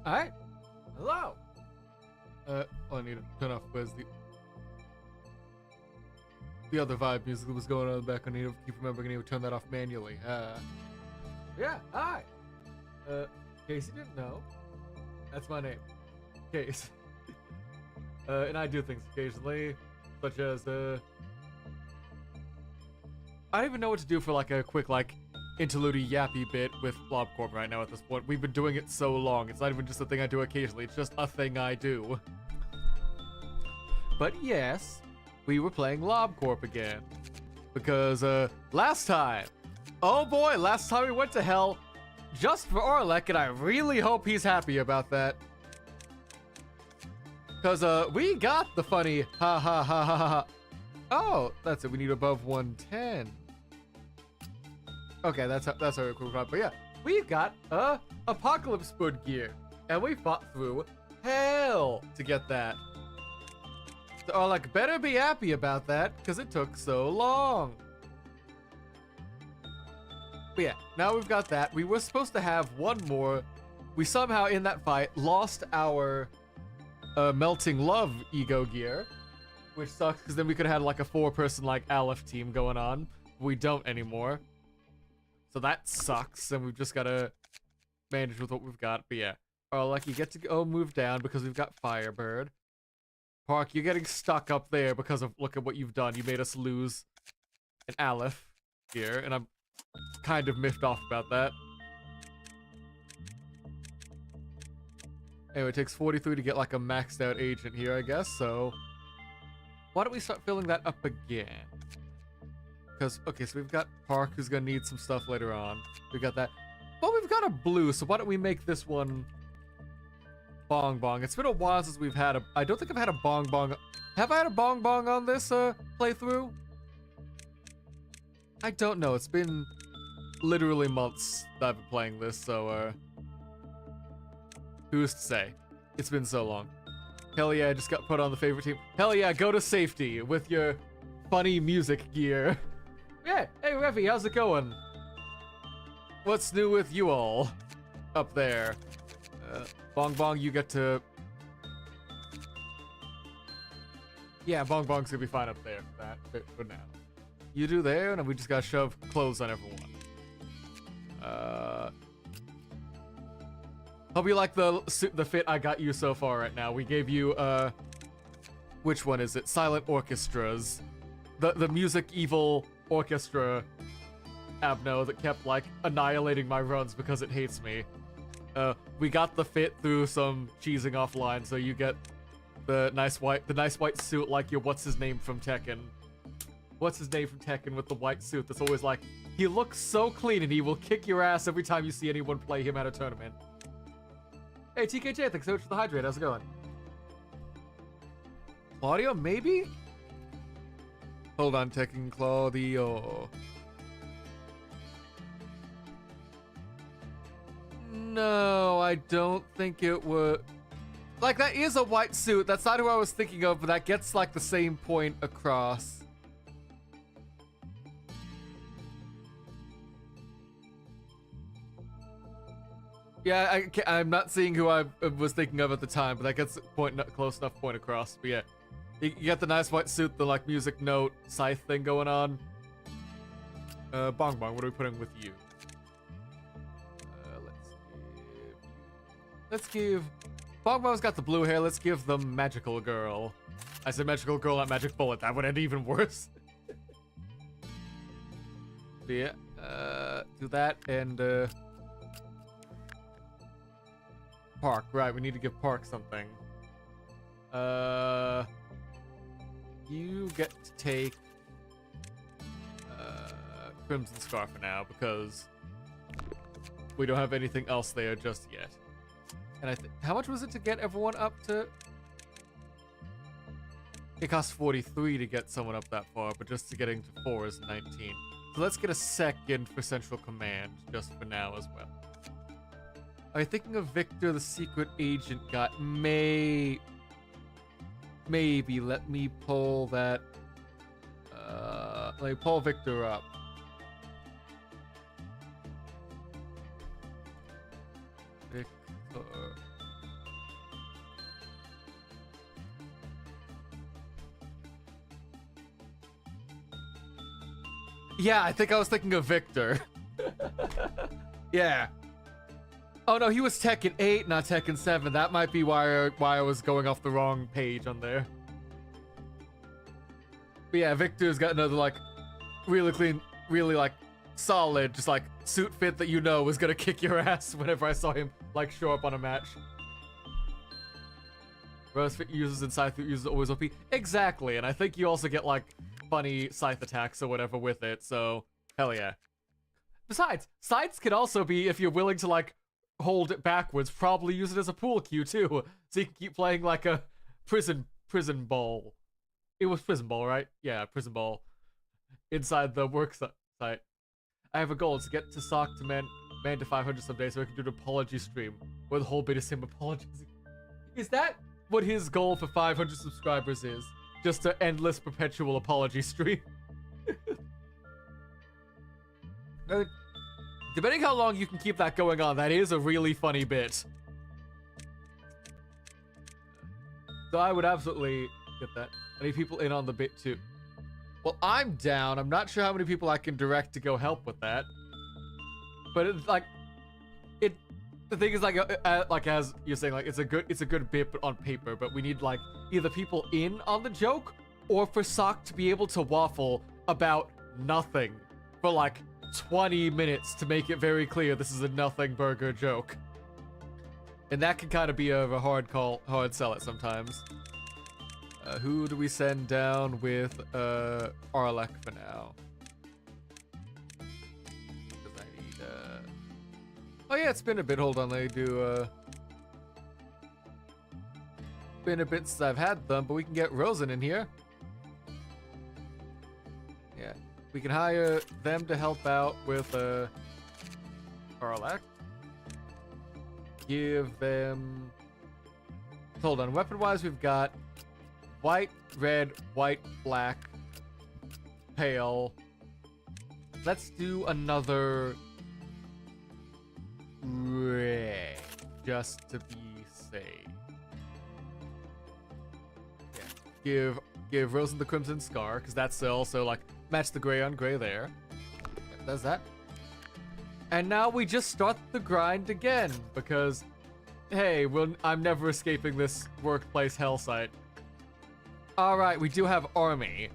Alright. Hello. Oh, I need to turn off. Where's the other vibe music that was going on in the back? I need to keep remembering I need to turn that off manually. Yeah, hi. In case you didn't know, that's my name. Case. And I do things occasionally, such as, I don't even know what to do for, like, a quick, like, interlude yappy bit with Lob Corp right now at this point. We've been doing it so long, it's not even just a thing I do occasionally, it's just a thing I do. But yes, we were playing Lob Corp again. Because, last time, oh boy, last time we went to hell just for Orlek, and I really hope he's happy about that. Because, we got the funny ha ha ha ha ha. Oh, that's it, we need above 110. Okay, that's how we're cool. But yeah, we've got Apocalypse gear, and we fought through hell to get that. So Orlek better be happy about that, because it took so long. But yeah, now we've got that. We were supposed to have one more. We somehow, in that fight, lost our Melting Love ego gear, which sucks, because then we could have had like a 4-person like Aleph team going on. We don't anymore. So that sucks, and we've just gotta manage with what we've got. But yeah, Orlek, you get to go move down because we've got Firebird. Park, you're getting stuck up there because of, look at what you've done. You made us lose an Aleph here, and I'm kind of miffed off about that. Anyway, it takes 43 to get like a maxed out agent here, I guess, so why don't we start filling that up again? Because, okay, so we've got Park, who's gonna need some stuff later on. We got that. But we've got a blue, so why don't we make this one Bong Bong? It's been a while since we've had a... I don't think I've had a Bong Bong... Have I had a Bong Bong on this, playthrough? I don't know. It's been literally months that I've been playing this, so, who's to say? It's been so long. Hell yeah, I just got put on the favorite team. Hell yeah, go to safety with your funny music gear. Yeah, hey Revy, how's it going? What's new with you all up there? Bong Bong, you get to... Yeah, Bong Bong's gonna be fine up there for now. You do there, and we just gotta shove clothes on everyone. Hope you like the fit I got you so far right now. We gave you, which one is it? Silent Orchestras. The music evil orchestra Abno that kept, like, annihilating my runs because it hates me. We got the fit through some cheesing offline, so you get the nice white suit like your what's-his-name from Tekken. What's his name from Tekken with the white suit that's always like, he looks so clean and he will kick your ass every time you see anyone play him at a tournament. Hey, TKJ, thanks so much for the hydrate. How's it going? Claudio, maybe? Hold on, Tekken Claudio. No, I don't think it would. Like, that is a white suit. That's not who I was thinking of, but that gets, like, the same point across. Yeah, I'm not seeing who I was thinking of at the time, but that gets close enough point across. But yeah, you got the nice white suit, the like music note scythe thing going on. Bong Bong, what are we putting with you? Let's give Bong Bong's got the blue hair. Let's give the magical girl. I said magical girl, not magic bullet. That would end even worse. But yeah, do that and Park, right, we need to give Park something. You get to take Crimson Scar for now because we don't have anything else there just yet. And I think, how much was it to get everyone up to? It costs 43 to get someone up that far, but just to getting to 4 is 19. So let's get a second for Central Command just for now as well. Are you thinking of Victor, the secret agent guy? Maybe. Let me pull that. Let me pull Victor up. Victor. Yeah, I think I was thinking of Victor. Yeah. Oh no, he was Tekken 8, not Tekken 7. That might be why I was going off the wrong page on there. But yeah, Victor's got another like really clean, really like solid, just like suit fit that you know is gonna kick your ass whenever I saw him like show up on a match. Rose fit users and Scythe users always OP. Exactly, and I think you also get like funny Scythe attacks or whatever with it, so hell yeah. Besides, Scythes can also be, if you're willing to like hold it backwards, probably use it as a pool cue too, so you can keep playing like a prison ball. It was prison ball, right? Yeah, prison ball. Inside the work site. I have a goal to get to Sock to man to 500 someday so I can do an apology stream where the whole bit is him apologizing. Is that what his goal for 500 subscribers is? Just an endless perpetual apology stream? Depending how long you can keep that going on, that is a really funny bit. So I would absolutely get that. I need people in on the bit too. Well, I'm down. I'm not sure how many people I can direct to go help with that. But it's like, the thing is like as you're saying, like it's a good bit on paper, but we need like either people in on the joke or for Sock to be able to waffle about nothing for like 20 minutes to make it very clear this is a nothing burger joke. And that can kind of be a hard sell it sometimes. Who do we send down with Arlek for now? Because I need oh yeah, it's been a bit. Hold on, let me do been a bit since I've had them, but we can get Rosen in here. Yeah. We can hire them to help out with Arlek. Give them. Hold on, weapon-wise we've got white, red, white, black, pale. Let's do another red, just to be safe. Yeah. Give Rosen the Crimson Scar, because that's also like match the gray on gray there. Yeah, does that. And now we just start the grind again, because hey, I'm never escaping this workplace hell site. Alright, we do have army.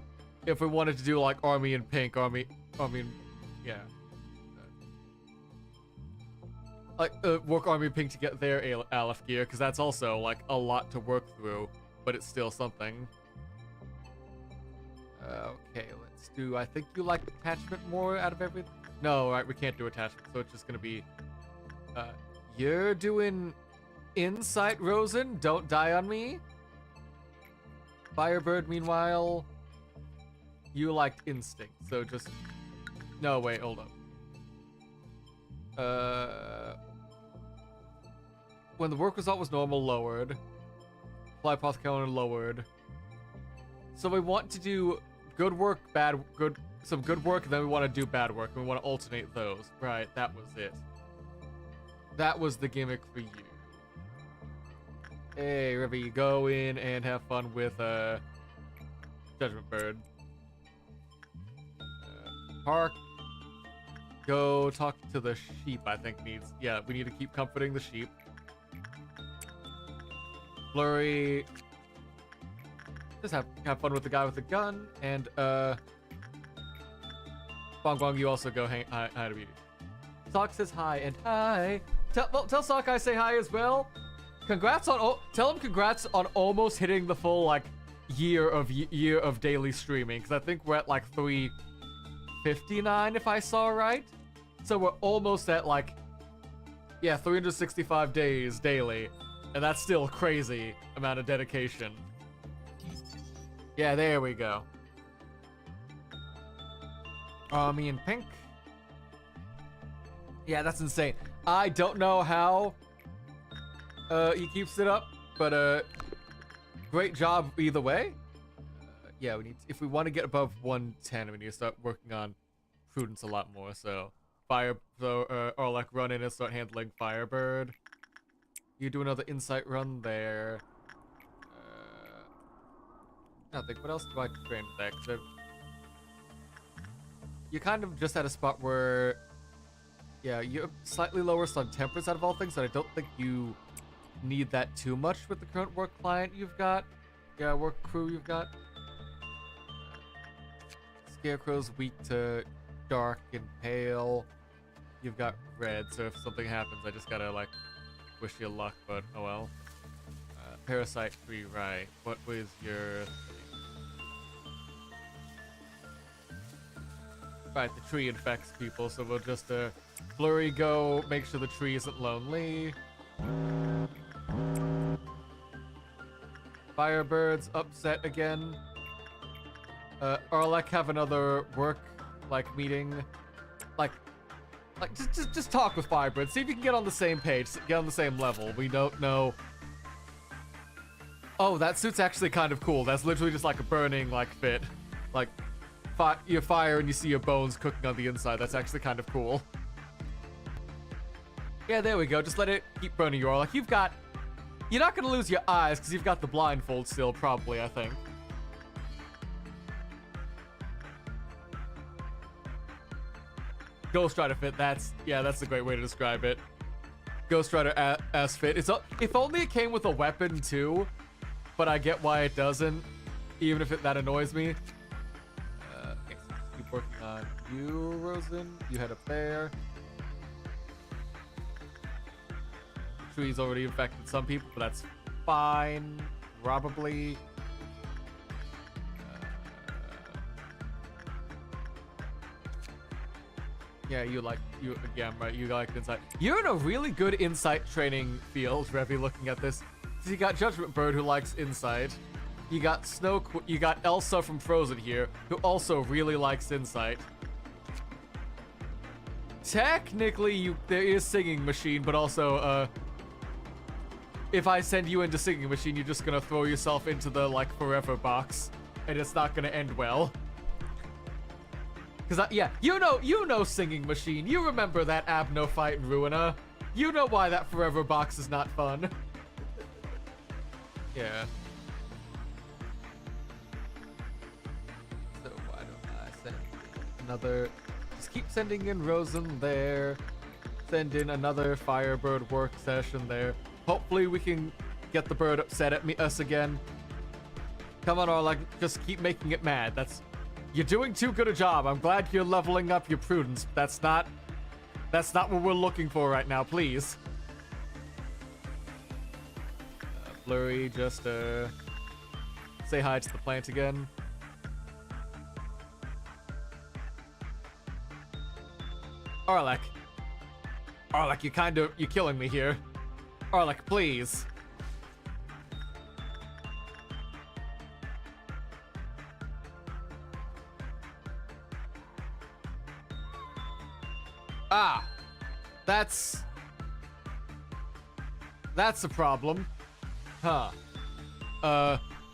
If we wanted to do like army in pink, army in, yeah. Like, work army in pink to get their Aleph Gear, because that's also like a lot to work through, but it's still something. Okay, let's do, I think you like attachment more out of everything? No, right, we can't do attachment, so it's just gonna be, you're doing Insight, Rosen, don't die on me. Firebird, meanwhile, you liked Instinct, so just... No, wait, hold up. When the work result was normal, lowered. Fly path counter, lowered. So we want to do good work, some good work, and then we want to do bad work, and we want to alternate those. Right, that was it. That was the gimmick for you. Hey, River, you go in and have fun with Judgment Bird. Park. Go talk to the sheep, I think needs... Yeah, we need to keep comforting the sheep. Flurry. Just have fun with the guy with the gun. And, Bong Bong, you also go hi to Beauty. Sock says hi and hi. Tell Sock I say hi as well. Congrats on tell him congrats on almost hitting the full like year of daily streaming, because I think we're at like 359 if I saw right. So we're almost at like 365 days daily, and that's still a crazy amount of dedication. Yeah, there we go. Me in pink. Yeah, that's insane. I don't know how he keeps it up, but great job either way. Yeah, we need if we want to get above 110, we need to start working on prudence a lot more. So or like run in and start handling Firebird. You do another insight run there. I think what else do I train with that? you're kind of just at a spot where, yeah, you're slightly lower on temperance out of all things, but I don't think you need that too much with the current work client you've got. Yeah, work crew you've got. Scarecrow's weak to dark and pale. You've got red, so if something happens, I just gotta, like, wish you luck, but oh well. Parasite tree, right. What was your thing? Right, the tree infects people, so we'll just, flurry go, make sure the tree isn't lonely. Firebirds upset again. Arlek have another work, like, meeting. Like, just talk with Firebird. See if you can get on the same page, get on the same level. We don't know. Oh, that suit's actually kind of cool. That's literally just like a burning, like, fit. Like, you fire and you see your bones cooking on the inside. That's actually kind of cool. Yeah, there we go. Just let it keep burning you all. Like, you're not gonna lose your eyes because you've got the blindfold still, probably, I think. Ghost Rider fit, that's a great way to describe it. Ghost Rider ass fit. If only it came with a weapon too, but I get why it doesn't, even if that annoys me. Okay, so keep working on you, Rosen. You head up there. Tree's already infected some people, but that's fine, probably. Yeah, you like insight. You're in a really good insight training field, Revy, looking at this. So you got Judgment Bird, who likes insight. You got you got Elsa from Frozen here, who also really likes insight. Technically, there is Singing Machine, but also, if I send you into Singing Machine, you're just gonna throw yourself into the, like, forever box, and it's not gonna end well. Cause yeah, you know Singing Machine. You remember that Abno fight in Ruina. You know why that forever box is not fun. Yeah. So why don't I send another? Just keep sending in Rosen there. Send in another Firebird work session there. Hopefully we can get the bird upset at us again. Come on, Arlek, just keep making it mad. You're doing too good a job. I'm glad you're leveling up your prudence. That's not what we're looking for right now, please. Flurry, just say hi to the plant again. Arlek, you're killing me here. Arlek, please. Ah, that's a problem. Huh.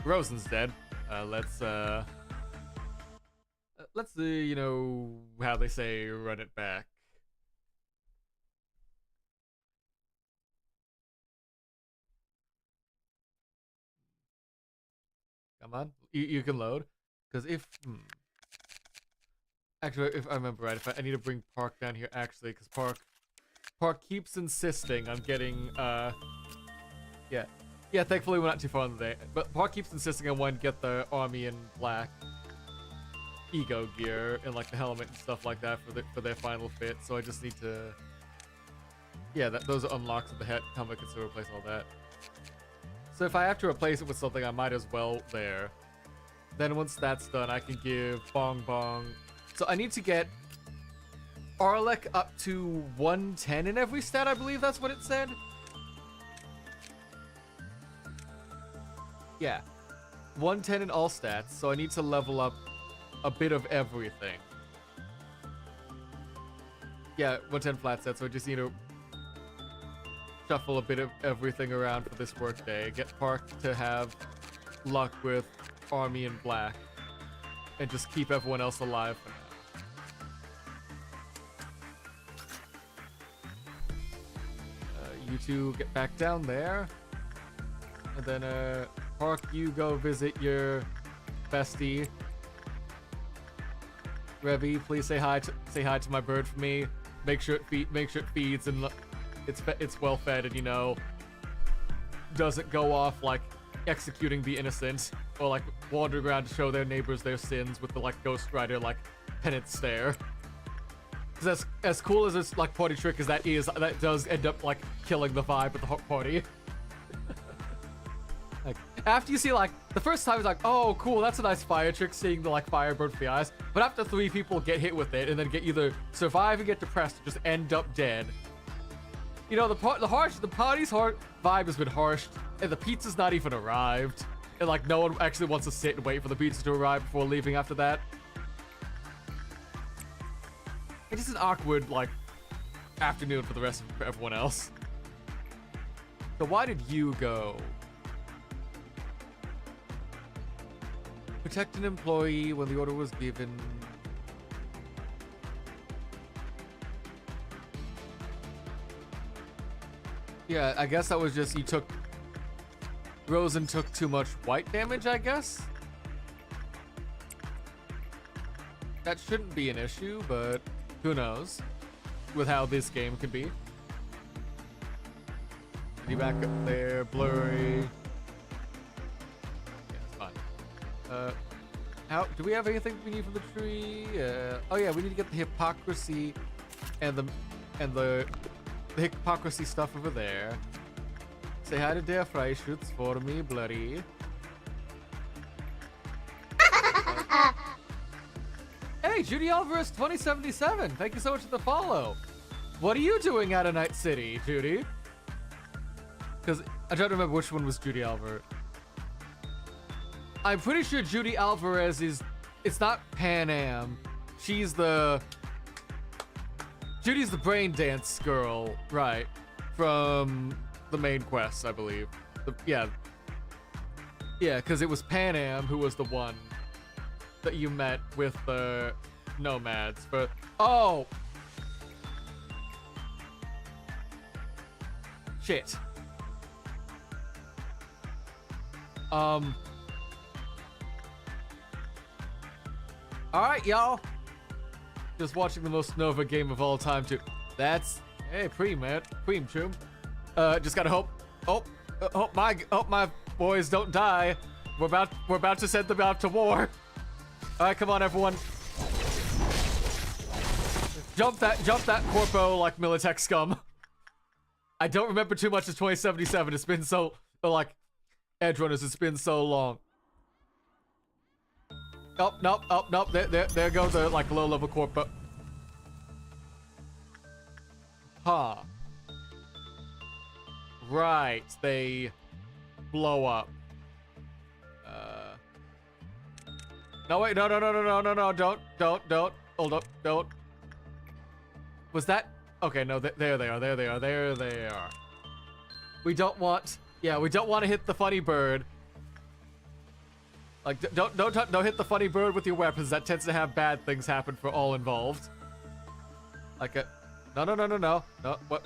Rosen's dead. Let's you know how they say, run it back. Come on, you can load. Because if actually, if I remember right, I need to bring Park down here actually, because Park keeps insisting on getting yeah, thankfully we're not too far in the day, but Park keeps insisting on wanting to get the army in black ego gear and like the helmet and stuff like that for their final fit. So I just need to, yeah, those are unlocks of the helmet can still replace all that. So if I have to replace it with something, I might as well there. Then once that's done, I can give Bong Bong. So I need to get Arlek up to 110 in every stat, I believe that's what it said. Yeah, 110 in all stats, so I need to level up a bit of everything. Yeah, 110 flat stats, so I just need to shuffle a bit of everything around for this workday. Get Park to have luck with army in black, and just keep everyone else alive for now. You two get back down there, and then Park, you go visit your bestie. Revy, please say hi to my bird for me. Make sure it feeds and it's well fed and, you know, doesn't go off like executing the innocent or like wandering around to show their neighbors their sins with the like Ghost Rider like penance stare. Because as cool as this like party trick as that is, that does end up like killing the vibe of the party. Like after you see like the first time it's like, oh cool, that's a nice fire trick, seeing the like fire burn for the eyes. But after 3 people get hit with it and then get either survive and get depressed or just end up dead. You know, the party's heart vibe has been harshed, and the pizza's not even arrived. And like no one actually wants to sit and wait for the pizza to arrive before leaving after that. It's just an awkward like afternoon for the rest of everyone else. So why did you go? Protect an employee when the order was given. Yeah, I guess that was just Rosen took too much white damage, I guess? That shouldn't be an issue, but who knows with how this game can be. Can you back up there, blurry? Yeah, it's fine. How do we have anything we need from the tree? Oh yeah, we need to get the hypocrisy and the hypocrisy stuff over there. Say hi to Der Freischütz for me, bloody. Hey, Judy Alvarez 2077. Thank you so much for the follow. What are you doing out of Night City, Judy? Because I don't remember which one was Judy Alvarez. I'm pretty sure Judy Alvarez is... It's not Pan Am. Judy's the brain dance girl, right? From the main quest, I believe. Yeah, because it was Pan Am who was the one that you met with the nomads. But oh, shit. All right, y'all. Just watching the most Nova game of all time too. That's hey, Preem, man, Preem, Choom. Just gotta hope my boys don't die. We're about to send them out to war. All right, come on, everyone. Jump that corpo like Militech scum. I don't remember too much of 2077. It's been so like Edgerunners. It's been so long. Oh, nope. There goes the like low level corpo. Huh. Right, they blow up. No wait, no, don't. Hold up, don't. Was that? Okay, no, there they are. We don't want to hit the funny bird. Like, don't hit the funny bird with your weapons. That tends to have bad things happen for all involved. Like a, no. What?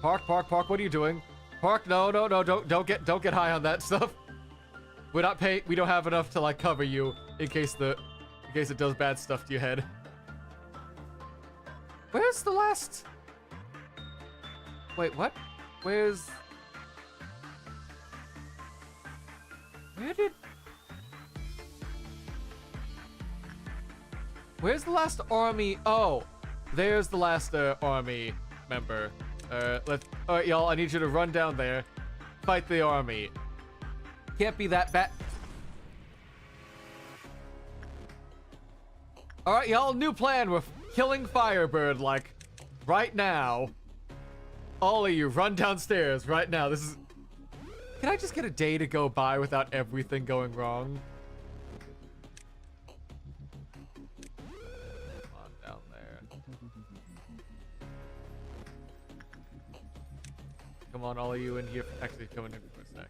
Park. What are you doing? Park. No. Don't get high on that stuff. We're not paying. We don't have enough to like cover you in case it does bad stuff to your head. Where's the last? Wait, what? Where's? Where's the last army? Oh, there's the last army member. All right, y'all. I need you to run down there, fight the army. Can't be that bad. All right, y'all. New plan. We're killing Firebird like right now. All of you, run downstairs right now. This is. Can I just get a day to go by without everything going wrong? Come on, all of you in here. Actually, coming in for a sec.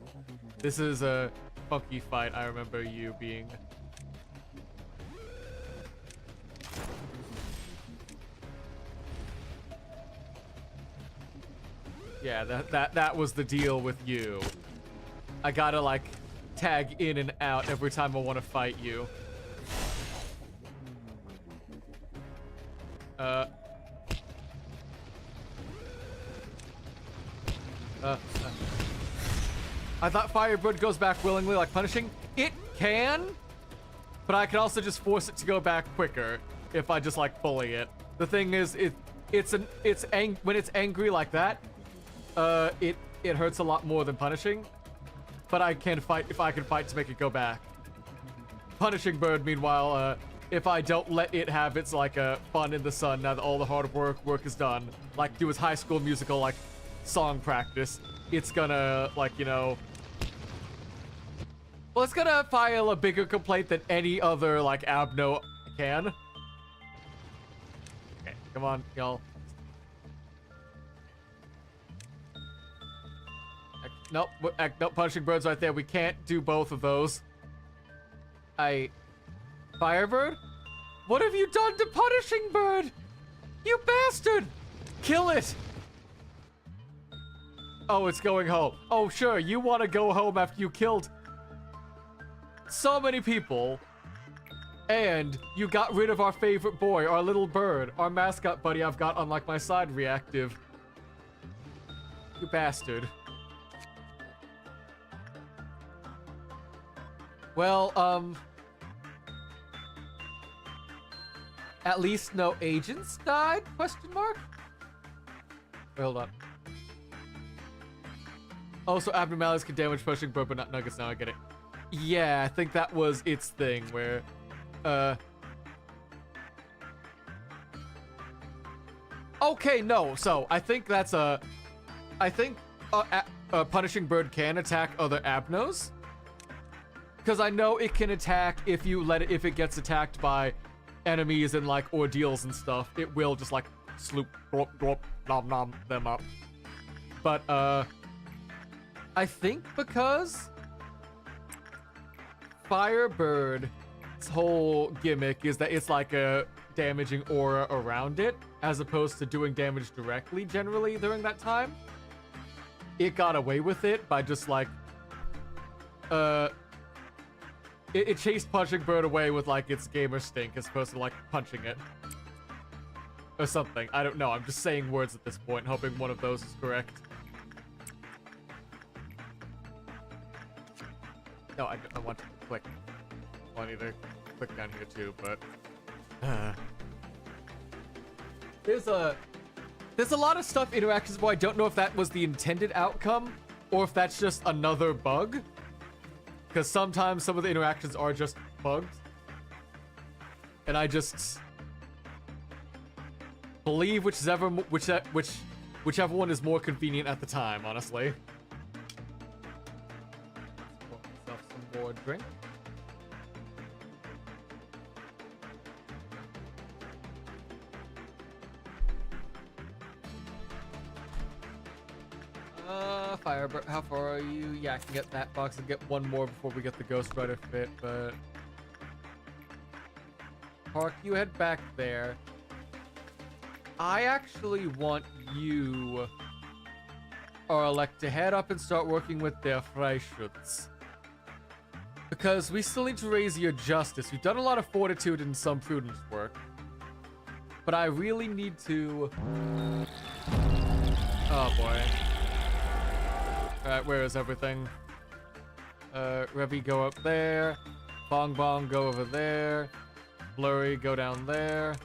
This is a funky fight. I remember you being. Yeah, that was the deal with you. I gotta like tag in and out every time I want to fight you. Uh, I thought Firebird goes back willingly, like punishing. It can, but I can also just force it to go back quicker if I just like bully it. The thing is, when it's angry like that, it hurts a lot more than punishing. But I can fight if I can fight to make it go back. Punishing Bird, meanwhile, if I don't let it have its like fun in the sun now that all the hard work is done, like do its High School Musical like song practice, it's gonna like, you know, well, it's gonna file a bigger complaint than any other like Abno can. Okay, come on, y'all. Nope, nope, punishing Bird's right there. We can't do both of those. Firebird? What have you done to Punishing Bird? You bastard! Kill it! Oh, it's going home. Oh, sure, you want to go home after you killed so many people, and you got rid of our favorite boy, our little bird, our mascot buddy I've got on, like, my side reactive. You bastard. Well, at least no agents died? Question mark? Wait, hold on. Oh, so abnormalities can damage Pushing Bird, but not nuggets. Now I get it. Yeah, I think that was its thing, where, okay, no, so I think that's Punishing Bird can attack other Abnos. Because I know it can attack if you let it, if it gets attacked by enemies and like ordeals and stuff, it will just like sloop, nom them up. But I think because Firebird's whole gimmick is that it's like a damaging aura around it, as opposed to doing damage directly generally during that time, it got away with it by just like it chased Punching Bird away with, like, its gamer stink as opposed to, like, punching it. Or something. I don't know. I'm just saying words at this point, hoping one of those is correct. No, I want to click. Well, I need to click down here, too, but... There's a lot of stuff interactions where I don't know if that was the intended outcome, or if that's just another bug. Because sometimes some of the interactions are just bugs. And I just believe whichever one is more convenient at the time, honestly. Pour myself some more drink. Firebird, how far are you? Yeah, I can get that box and get one more before we get the Ghost Rider fit, but... Park, you head back there. I actually want you, Arlek, to head up and start working with their Freischutz. Because we still need to raise your justice. We've done a lot of fortitude and some prudence work. But I really need to... Oh boy. Alright, where is everything? Revy, go up there. Bong Bong, go over there. Blurry, go down there.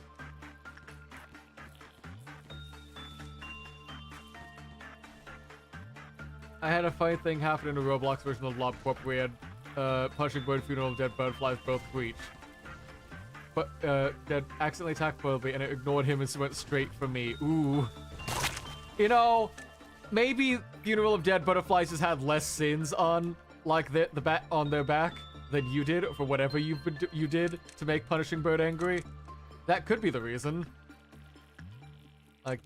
I had a funny thing happen in a Roblox version of Lob Corp where we had Punching Bird, Funeral of Dead Butterflies both breach. But Dead accidentally attacked Bumblebee and it ignored him and went straight for me. Ooh. You know, maybe Funeral of Dead Butterflies has had less sins on like on their back than you did for whatever you did to make Punishing Bird angry. That could be the reason. Like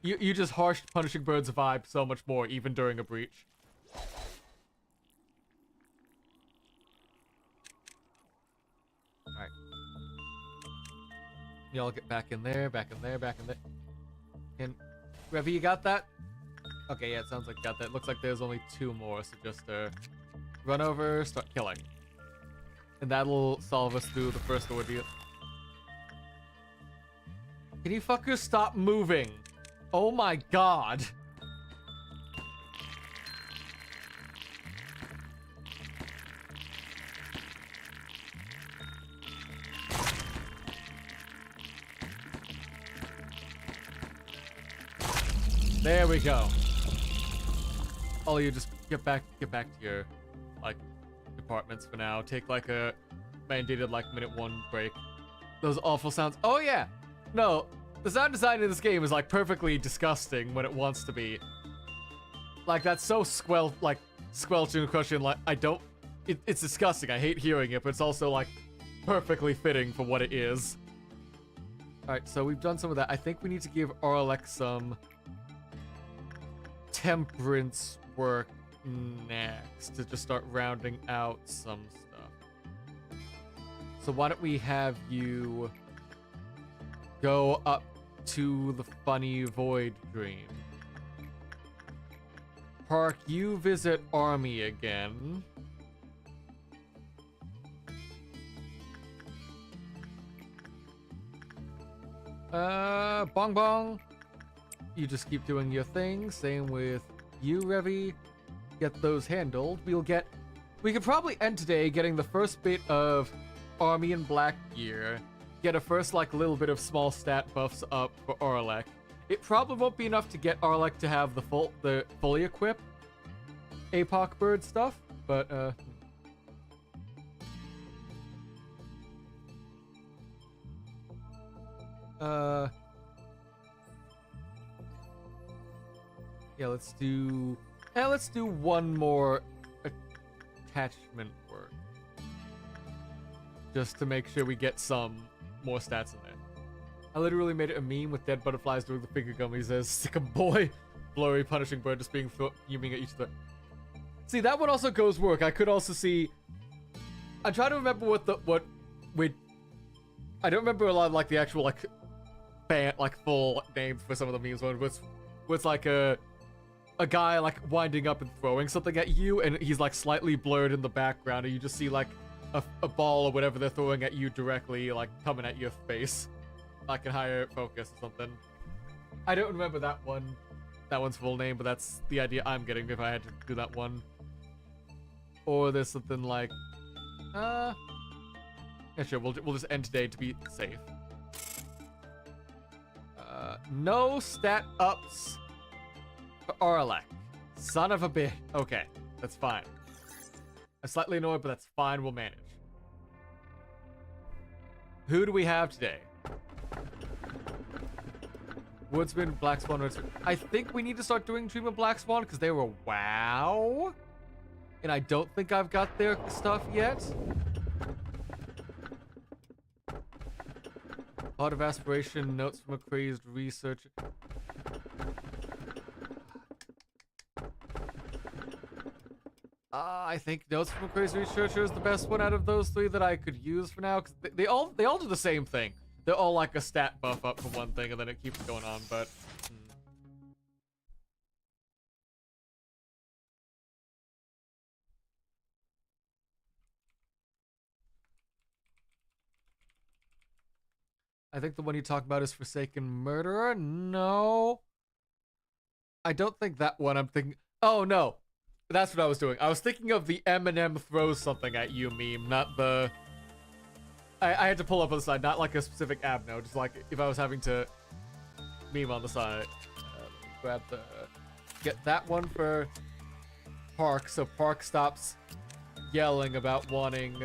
you just harshed Punishing Bird's vibe so much more even during a breach. All right. Y'all get back in there, back in there, back in there. And Revy, you got that? Okay, yeah, it sounds like you got that. Looks like there's only two more, so just run over, start killing. And that'll solve us through the first ordeal. Can you fuckers stop moving? Oh my god. There we go. Oh, you just get back to your, like, departments for now. Take, like, a mandated, like, minute 1 break. Those awful sounds. Oh, yeah. No, the sound design in this game is, like, perfectly disgusting when it wants to be. Like, that's so squelching and crushing. Like, it's disgusting. I hate hearing it, but it's also, like, perfectly fitting for what it is. Alright, so we've done some of that. I think we need to give Arlek some temperance work next to just start rounding out some stuff. So why don't we have you go up to the funny void dream. Park, you visit Army again. Bong Bong. You just keep doing your thing. Same with you, Revy. Get those handled. We could probably end today getting the first bit of Army and Black Gear. Get a first, like, little bit of small stat buffs up for Arlek. It probably won't be enough to get Arlek to have the fully equip apoc bird stuff, but yeah, let's do one more attachment work. Just to make sure we get some more stats in there. I literally made it a meme with dead butterflies doing the finger gummies as sick a boy. Blurry punishing bird just being fuming at each other. See, that one also goes work. I could also see. I'm trying to remember I don't remember a lot of, like, the actual, like, full names for some of the memes. One was like a guy, like, winding up and throwing something at you, and he's, like, slightly blurred in the background, and you just see, like, a ball or whatever they're throwing at you directly, like, coming at your face. Like, in higher focus or something. I don't remember that one's full name, but that's the idea I'm getting if I had to do that one. Or there's something like, yeah, sure, we'll just end today to be safe. No stat ups for Arlek. Son of a bitch. Okay, that's fine. I'm slightly annoyed, but that's fine. We'll manage. Who do we have today? Woodsman, Black Swan, Woodsman. I think we need to start doing Dream of Black Swan because they were wow. And I don't think I've got their stuff yet. Heart of Aspiration, Notes from a Crazed Researcher. I think Notes from a Crazed Researcher is the best one out of those three that I could use for now. Because they all do the same thing. They're all like a stat buff up for one thing, and then it keeps going on, but... I think the one you talk about is Forsaken Murderer? No. I don't think that one. I'm thinking... Oh, no. That's what I was doing. I was thinking of the Eminem throws something at you meme, not the... I had to pull up on the side, not like a specific ab node, just like if I was having to meme on the side. Grab the... Get that one for Park, so Park stops yelling about wanting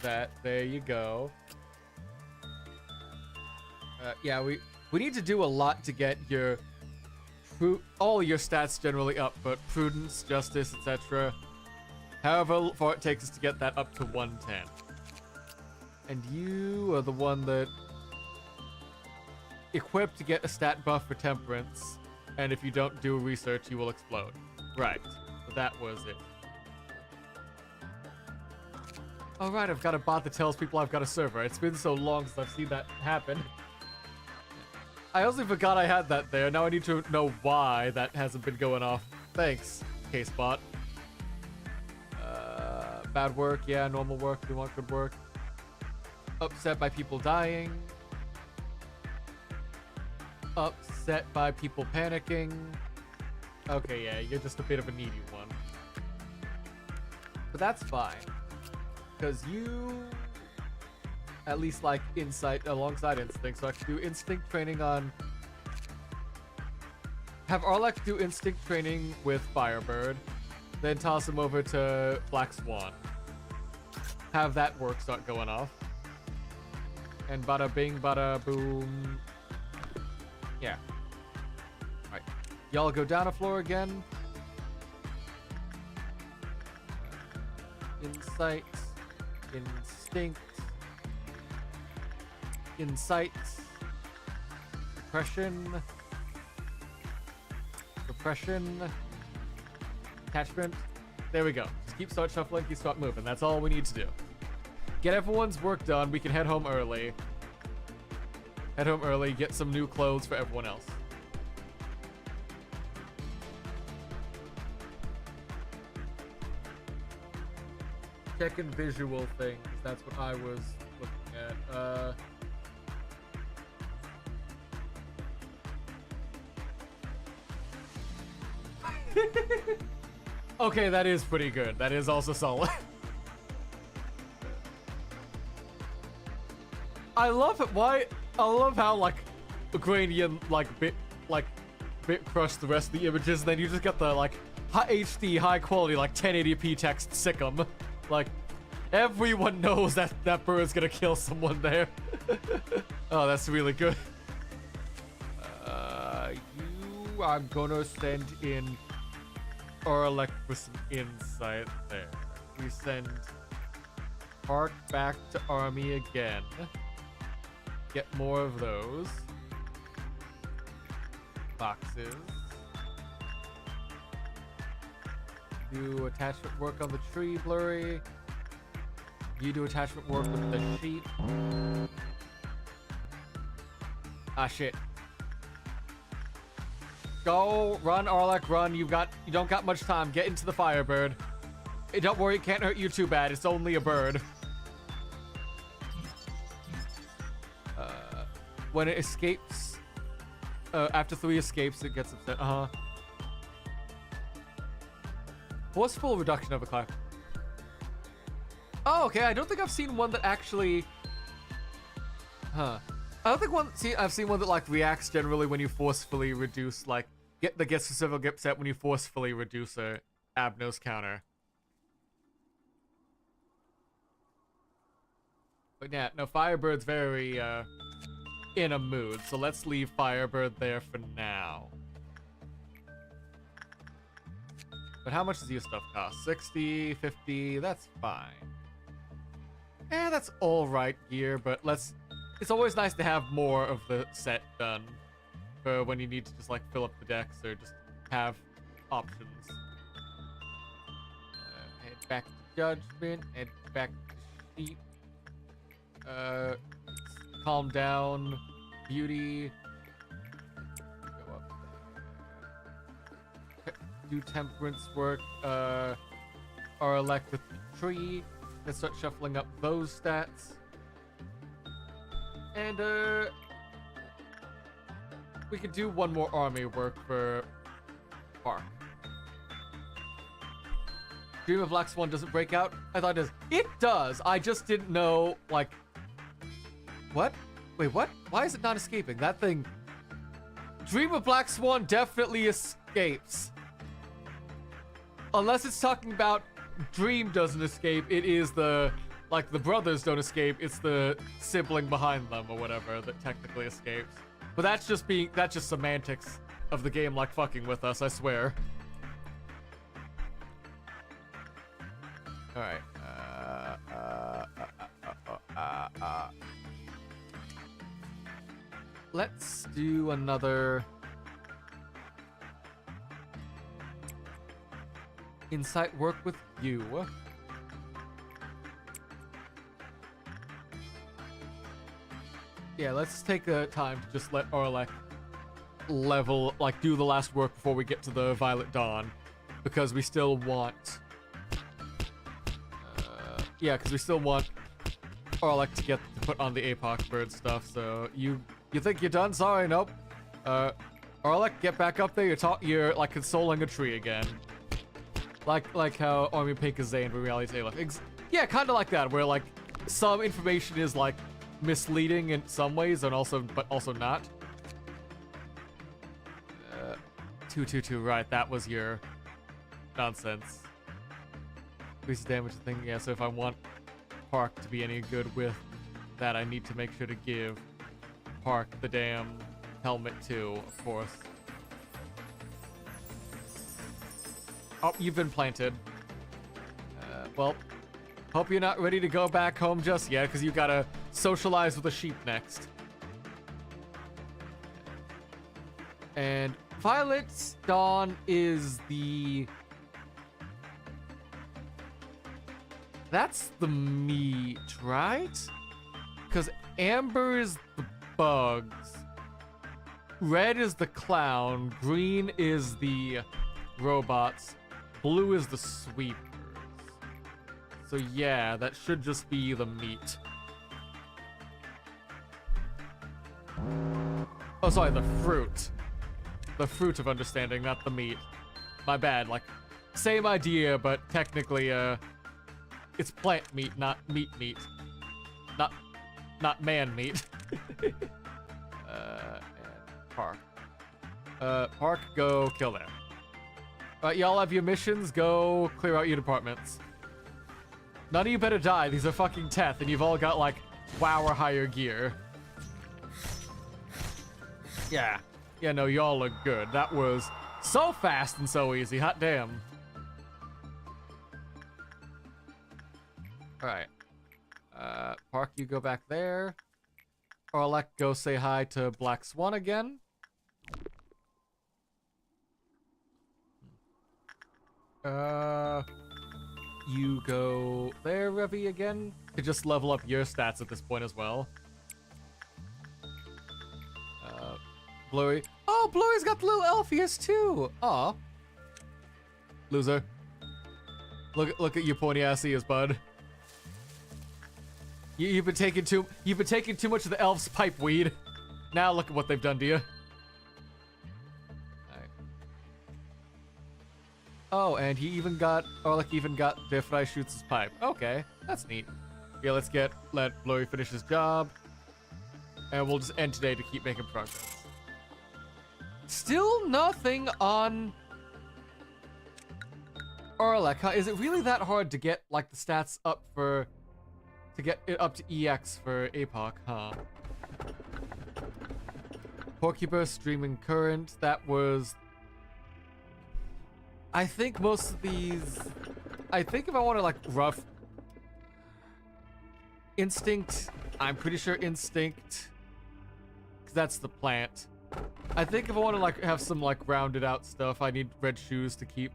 that. There you go. Yeah, we need to do a lot to get your... all your stats generally up, but Prudence, Justice, etc. However far it takes us to get that up to 110. And you are the one that equipped to get a stat buff for Temperance, and if you don't do research, you will explode. Right. So that was it. Alright, I've got a bot that tells people I've got a server. It's been so long since I've seen that happen. I also forgot I had that there. Now I need to know why that hasn't been going off. Thanks, CaseBot. Bad work, yeah, normal work, we want good work. Upset by people dying. Upset by people panicking. Okay, yeah, you're just a bit of a needy one. But that's fine. Because you at least like insight alongside instinct, so I can do instinct training on... Have Arlek do instinct training with Firebird, then toss him over to Black Swan. Have that work start going off. And bada bing, bada boom. Yeah. Alright. Y'all go down a floor again. Insight. Instinct. Insight. Repression. Repression. Attachment. There we go. Just keep start shuffling, keep start moving. That's all we need to do. Get everyone's work done. We can head home early. Head home early, get some new clothes for everyone else. Checking visual things. That's what I was looking at. Okay, that is pretty good. That is also solid. I love it. Why? I love how like Ukrainian bit crushed the rest of the images, and then you just get the like high HD, high quality, like 1080p text sick 'em. Like everyone knows that that bird's gonna kill someone there. Oh, that's really good. I'm gonna send in Orlek for some insight there. We send Park back to army again. Get more of those boxes. Do attachment work on the tree, Blurry. You do attachment work with the sheep. Ah, shit. Go, run, Arlek, run. You don't got much time. Get into the Firebird. Hey, don't worry, it can't hurt you too bad. It's only a bird. When it escapes, after 3 escapes, it gets upset. Forceful reduction of a climb. Oh, okay. I don't think I've seen one that actually. I don't think I've seen one that like reacts generally when you forcefully reduce gets specifically upset when you forcefully reduce a Abno's counter. But yeah, no, Firebird's very in a mood, so let's leave Firebird there for now. But how much does your stuff cost? 60, 50, that's fine. That's alright gear, but it's always nice to have more of the set done for when you need to just like fill up the decks or just have options. Head back to Judgment, head back to Sheep. Calm down, Beauty. Go up there. Do Temperance work. Or elect the tree. Let's start shuffling up those stats. And we could do one more army work for Park. Dream of Black Swan doesn't break out? I thought it does. It does! I just didn't know, like... What? Wait, what? Why is it not escaping? That thing... Dream of Black Swan definitely escapes. Unless it's talking about Dream doesn't escape, it is the... Like, the brothers don't escape, it's the sibling behind them or whatever that technically escapes. But that's just semantics of the game, like, fucking with us, I swear. Alright. Let's do another... Insight work with you. Yeah, let's take the time to just let Arlek level, like, do the last work before we get to the Violet Dawn. Because we still want... yeah, because we still want Orlek to put on the apoc bird stuff. So you think you're done? Sorry, nope. Orlek, get back up there. You're like consoling a tree again. Like how Army Pink is Zane, but reality Aleph. Yeah, kind of like that, where like some information is like misleading in some ways, and but also not. 222, right? That was your nonsense. Increase damage thing. Yeah, so if I want Park to be any good with that, I need to make sure to give Park the damn helmet too, of course. Oh, you've been planted. Well, hope you're not ready to go back home just yet, because you gotta socialize with the sheep next. And Violet's Dawn is the... That's the meat, right? Because Amber is the bugs. Red is the clown. Green is the robots. Blue is the sweepers. So yeah, that should just be the meat. Oh, sorry, the fruit. The fruit of understanding, not the meat. My bad, like, same idea, but technically, it's plant meat, not meat. Not man meat. And Park. Park, go kill them. Alright, y'all have your missions, go clear out your departments. None of you better die, these are fucking Teth, and you've all got, like, WoW or higher gear. Yeah. Yeah, no, y'all look good. That was so fast and so easy, hot damn. Alright. Park, you go back there. Orlek, go say hi to Black Swan again. You go there, Revy, again. Could just level up your stats at this point as well. Blurry. Oh, Blurry's got the little elf ears too. Aw. Loser. Look at your pointy ass ears, bud. You've been taking too much of the elf's pipe weed. Now look at what they've done to you. Alright. Oh, and Orlek even got Bifrai shoots his pipe. Okay, that's neat. Yeah, let Blurry finish his job. And we'll just end today to keep making progress. Still nothing on Orlek, huh? Is it really that hard to get, like, the stats up to get it up to EX for APOC, huh? Porcupine streaming current, that was... I think most of these... I think if I want to, like, rough... Instinct, I'm pretty sure Instinct... Because that's the plant. I think if I want to, like, have some, like, rounded out stuff, I need red shoes to keep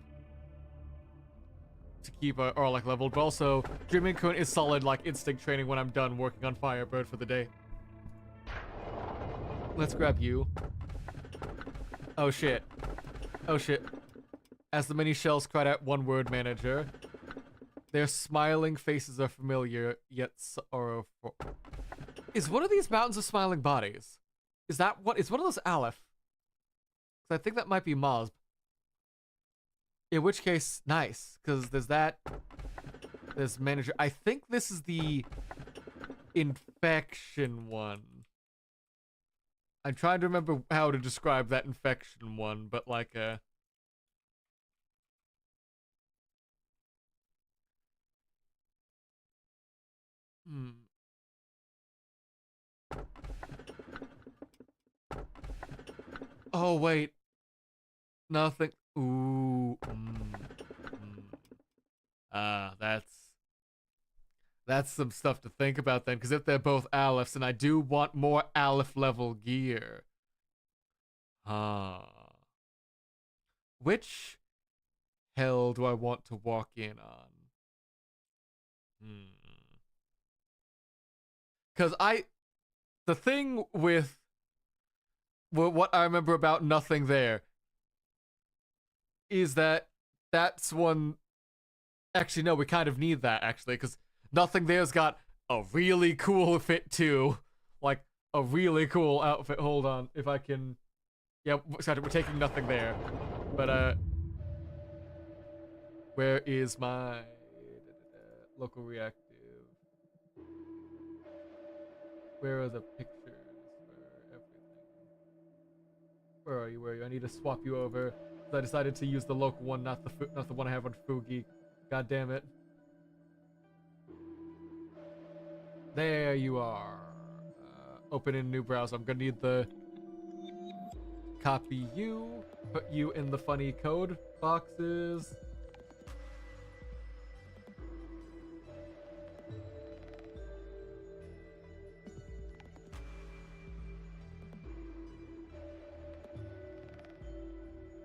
Orlek leveled, but also Dreaming Kun is solid, like, instinct training when I'm done working on Firebird for the day. Let's grab you. Oh shit. Oh shit. As the many shells cried out one word, manager. Their smiling faces are familiar, yet sorrowful. Is one of these mountains of smiling bodies? Is one of those Aleph? Because I think that might be Mosb. In which case, nice, because there's manager. I think this is the infection one. I'm trying to remember how to describe that infection one, but like Oh wait. Nothing. Ooh. That's some stuff to think about then, because if they're both Alephs, and I do want more Aleph level gear. Which hell do I want to walk in on? Because the thing with what I remember about nothing there is that's one. Actually, no, we kind of need that actually, because nothing there's got a really cool fit too. Like, a really cool outfit. Hold on, if I can... Yeah, sorry, we're taking nothing there. But, where is my local reactive? Where are the pictures for everything? Where are you? Where are you? I need to swap you over. I decided to use the local one, not the one I have on Fugi. God damn it. There you are. Open in a new browser. I'm gonna need the copy you, put you in the funny code boxes.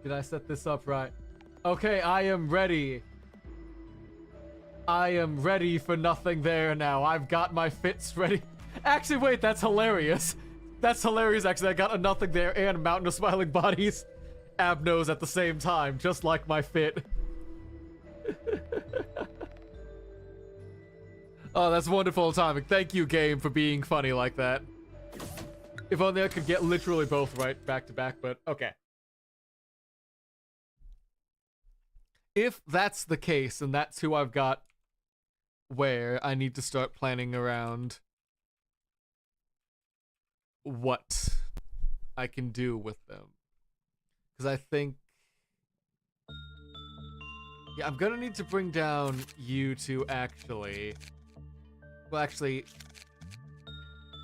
Did I set this up right? Okay, I am ready. I am ready for nothing there now. I've got my fits ready. Actually, wait, that's hilarious. That's hilarious, actually. I got a nothing there and a mountain of smiling bodies. Abnos at the same time, just like my fit. Oh, that's wonderful timing. Thank you, game, for being funny like that. If only I could get literally both right back to back, but okay. If that's the case, and that's who I've got where, I need to start planning around what I can do with them. Because I think... Yeah, I'm gonna need to bring down you two, actually. Well, actually...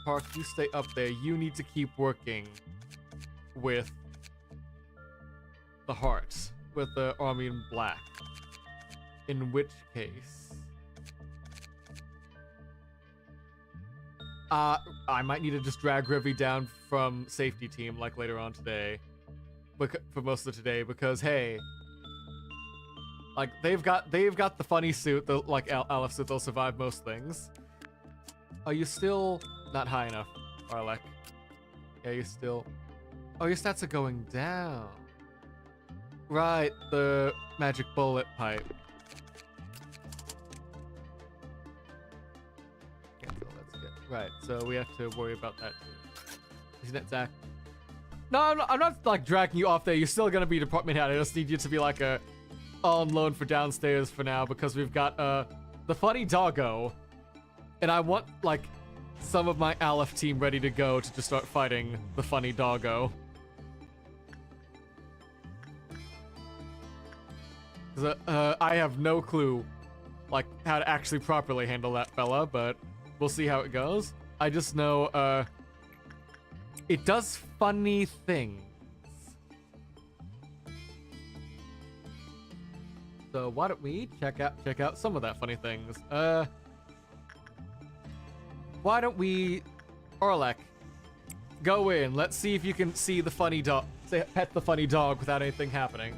Park, you stay up there. You need to keep working with the heart. With the army in black. In which case... I might need to just drag Rivy down from safety team, like, later on today. For most of today, because, hey... Like, they've got the funny suit, the, like, Aleph suit, they'll survive most things. Are you still not high enough, Arlek? Yeah, you still... Oh, your stats are going down. Right, the magic bullet pipe. Okay, so let's get... Right, so we have to worry about that too. Isn't it, Zach? No, I'm not like dragging you off there. You're still gonna be department head. I just need you to be like a on loan for downstairs for now because we've got the funny doggo, and I want like some of my Aleph team ready to go to just start fighting the funny doggo. I have no clue, like, how to actually properly handle that fella, but we'll see how it goes. I just know, it does funny things. So why don't we check out some of that funny things? Why don't we, Orlek, go in. Let's see if you can see the funny dog, pet the funny dog without anything happening.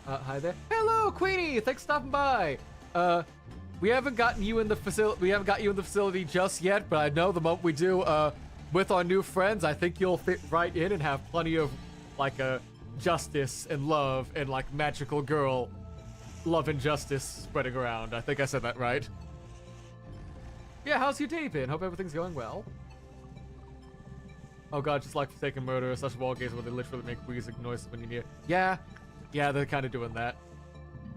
Hi there. Hello, Queenie. Thanks for stopping by. We haven't gotten you in the facility. We haven't got you in the facility just yet, but I know the moment we do, with our new friends, I think you'll fit right in and have plenty of, like, justice and love and, like, magical girl love and justice spreading around. I think I said that right. Yeah, how's your day been? Hope everything's going well. Oh god, just like Forsaken Murder, such wall games where they literally make wheezing noises when you're near. Yeah, they're kind of doing that.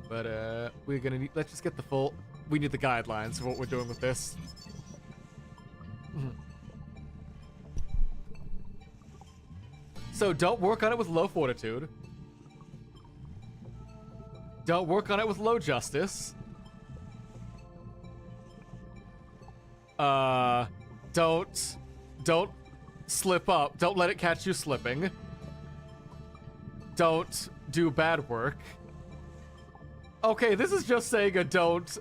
But, we're gonna need... Let's just get the full... We need the guidelines for what we're doing with this. So, don't work on it with low fortitude. Don't work on it with low justice. Don't slip up. Don't let it catch you slipping. Don't do bad work. Okay, this is just saying a don't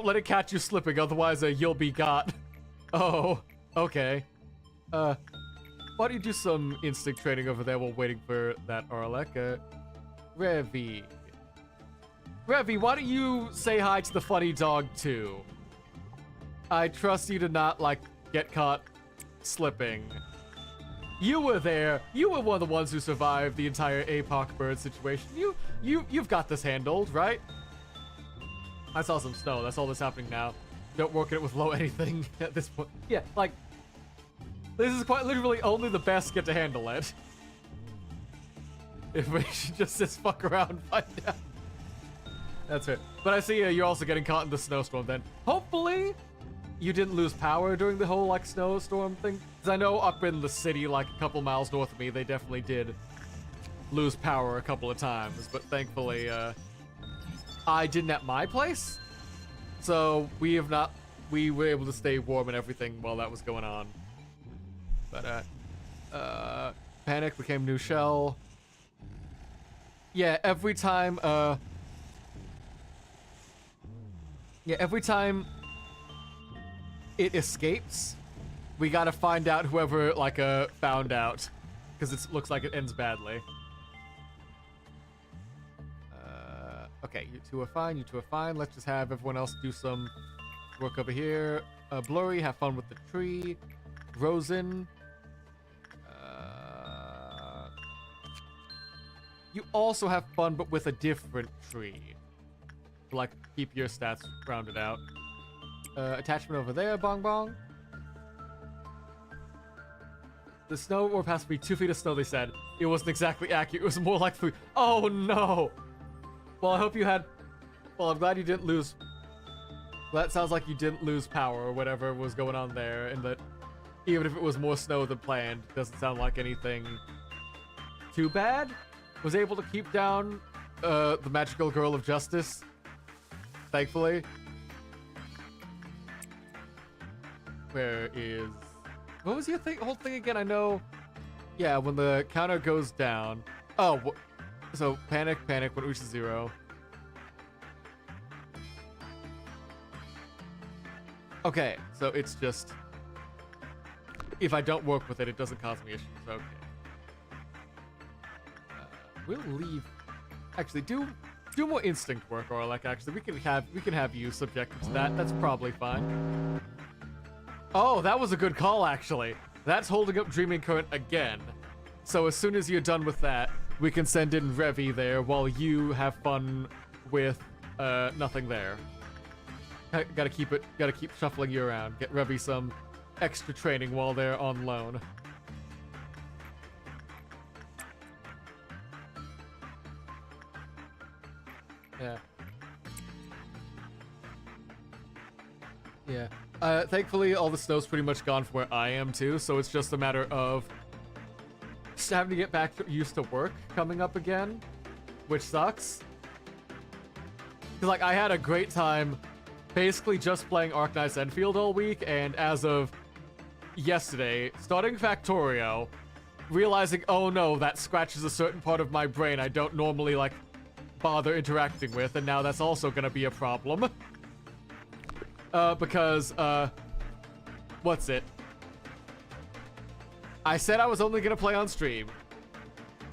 let it catch you slipping, otherwise you'll be got. Oh, okay. Why don't you do some instinct training over there while waiting for that Arlek? Revy, why don't you say hi to the funny dog too? I trust you to not, like, get caught slipping. You were there. You were one of the ones who survived the entire apoc bird situation. You've got this handled, right? I saw some snow. That's all that's happening now. Don't work it with low anything at this point. Yeah, like, this is quite literally only the best get to handle it. If we should just fuck around and find out. That's it. But I see you're also getting caught in the snowstorm then. Hopefully, you didn't lose power during the whole, like, snowstorm thing. Because I know up in the city, like, a couple miles north of me, they definitely did lose power a couple of times. But thankfully, I didn't at my place. So we were able to stay warm and everything while that was going on. But, Panic became new shell. Yeah, every time it escapes, we gotta find out whoever, like, found out. Because it looks like it ends badly. Okay, you two are fine, you two are fine. Let's just have everyone else do some work over here. Blurry, have fun with the tree. Rosen. You also have fun, but with a different tree. Like, keep your stats rounded out. Attachment over there, Bong Bong. The snow orb has to be 2 feet of snow, they said. It wasn't exactly accurate. It was more like 3. Oh, no! Well, I hope you had... Well, I'm glad you didn't lose... Well, that sounds like you didn't lose power or whatever was going on there, and that even if it was more snow than planned, it doesn't sound like anything too bad. Was able to keep down the magical girl of justice, thankfully. Where is... What was your whole thing again? I know... Yeah, when the counter goes down... Oh, so panic when it reaches 0. Okay, so it's just... If I don't work with it, it doesn't cause me issues. Okay. We'll leave. Actually, do more instinct work, or like actually we can have you subjected to that. That's probably fine. Oh, that was a good call actually. That's holding up Dreaming Current again. So as soon as you're done with that, we can send in Revy there while you have fun with nothing there. Gotta keep shuffling you around. Get Revy some extra training while they're on loan. Yeah. Yeah. Thankfully, all the snow's pretty much gone from where I am, too, so it's just a matter of just having to get back used to work coming up again, which sucks. Because, like, I had a great time basically just playing Arknights Enfield all week, and as of yesterday, starting Factorio, realizing, oh no, that scratches a certain part of my brain I don't normally, like, bother interacting with, and now that's also gonna be a problem. Because, what's it? I said I was only gonna play on stream.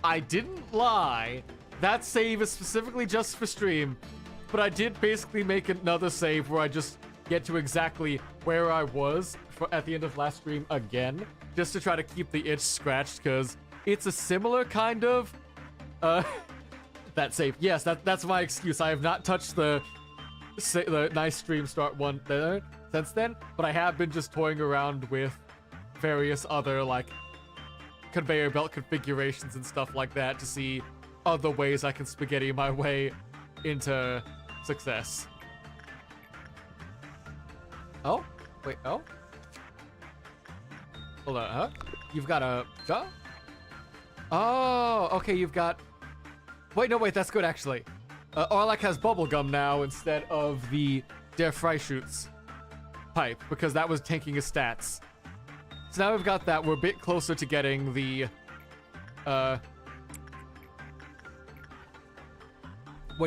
I didn't lie. That save is specifically just for stream, but I did basically make another save where I just get to exactly where I was at the end of last stream again, just to try to keep the itch scratched, because it's a similar kind of, that save. Yes, that's my excuse. I have not touched the nice stream start one there since then, but I have been just toying around with various other, like, conveyor belt configurations and stuff like that to see other ways I can spaghetti my way into success. Oh? Wait, oh? Hold on, huh? You've got a... Huh? Oh, okay, you've got... Wait, no, wait, that's good, actually. Orlek has bubblegum now instead of the Der Freischütz pipe, because that was tanking his stats. So now we've got that, we're a bit closer to getting the, what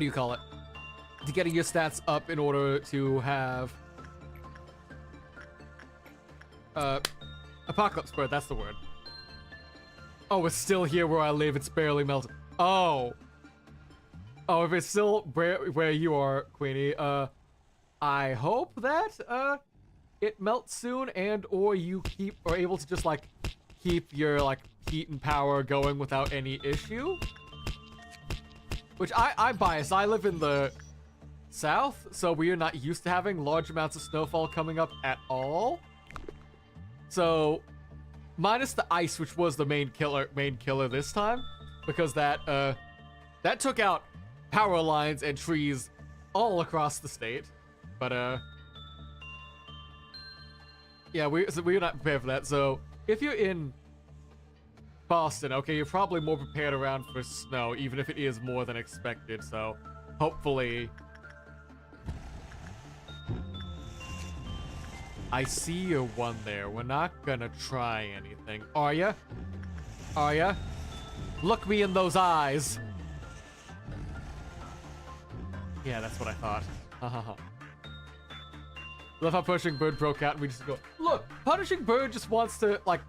do you call it? To getting your stats up in order to have, Apocalypse Bird, that's the word. Oh, it's still here where I live, it's barely melted. Oh. Oh, if it's still where you are, Queenie, I hope that, it melts soon, and or you are able to just, like, keep your, like, heat and power going without any issue. Which I'm biased. I live in the south, so we are not used to having large amounts of snowfall coming up at all. So, minus the ice, which was the main killer this time, because that took out power lines and trees all across the state. But yeah, we're not prepared for that. So if you're in Boston, okay, you're probably more prepared around for snow, even if it is more than expected. So hopefully, I see your one there. We're not gonna try anything, are ya? Are ya? Look me in those eyes. Yeah, that's what I thought. Love how Punishing Bird broke out and we just go, look, Punishing Bird just wants to, like,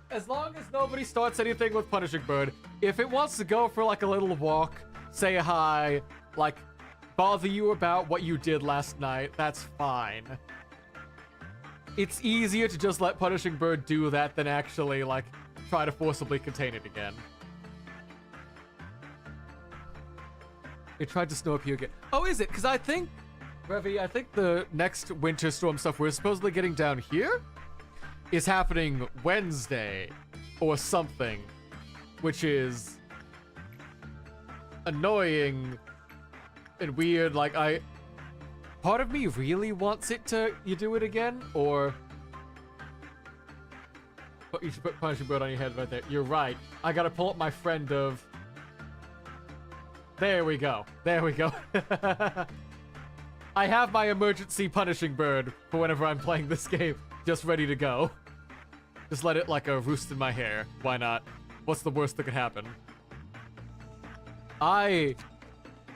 as long as nobody starts anything with Punishing Bird, if it wants to go for, like, a little walk, say hi, like, bother you about what you did last night, that's fine. It's easier to just let Punishing Bird do that than actually, like, try to forcibly contain it again. It tried to snow up here again. Oh, is it? Because I think, Revy, I think the next winter storm stuff we're supposedly getting down here is happening Wednesday or something, which is annoying and weird. Like, part of me really wants it to, you do it again, or you should put Punishing Bird on your head right there. You're right. I gotta pull up my friend of, there we go. There we go. I have my emergency Punishing Bird for whenever I'm playing this game, just ready to go. Just let it like a roost in my hair. Why not? What's the worst that could happen?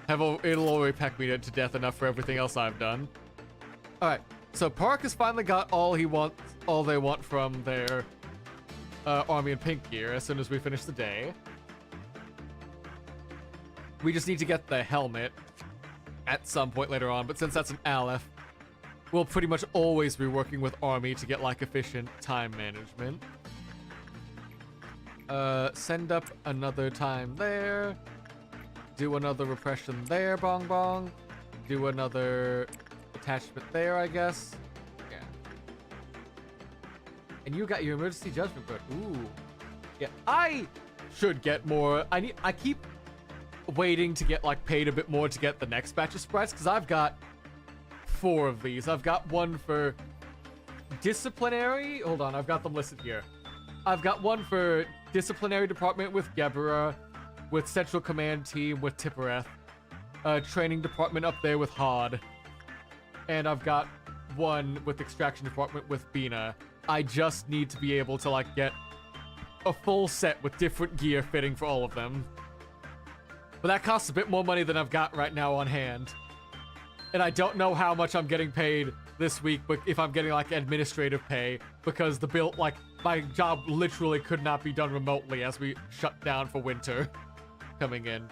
It'll already peck me to death enough for everything else I've done. Alright, so Park has finally got all they want from their army in pink gear as soon as we finish the day. We just need to get the helmet at some point later on, but since that's an Aleph, we'll pretty much always be working with army to get like efficient time management. Send up another time there. Do another repression there, bong bong. Do another attachment there, I guess. Yeah. And you got your emergency judgment book. Ooh. Yeah, I should get more. I keep waiting to get like paid a bit more to get the next batch of sprites, because I've got 4 of these. I've got one for disciplinary. Hold on, I've got them listed here. I've got one for disciplinary department with Gebera, with central command team with Tippereth, training department up there with Hod, and I've got one with extraction department with Bina. I just need to be able to like get a full set with different gear fitting for all of them. But that costs a bit more money than I've got right now on hand. And I don't know how much I'm getting paid this week, but if I'm getting like administrative pay, because the bill, like my job literally could not be done remotely as we shut down for winter coming in.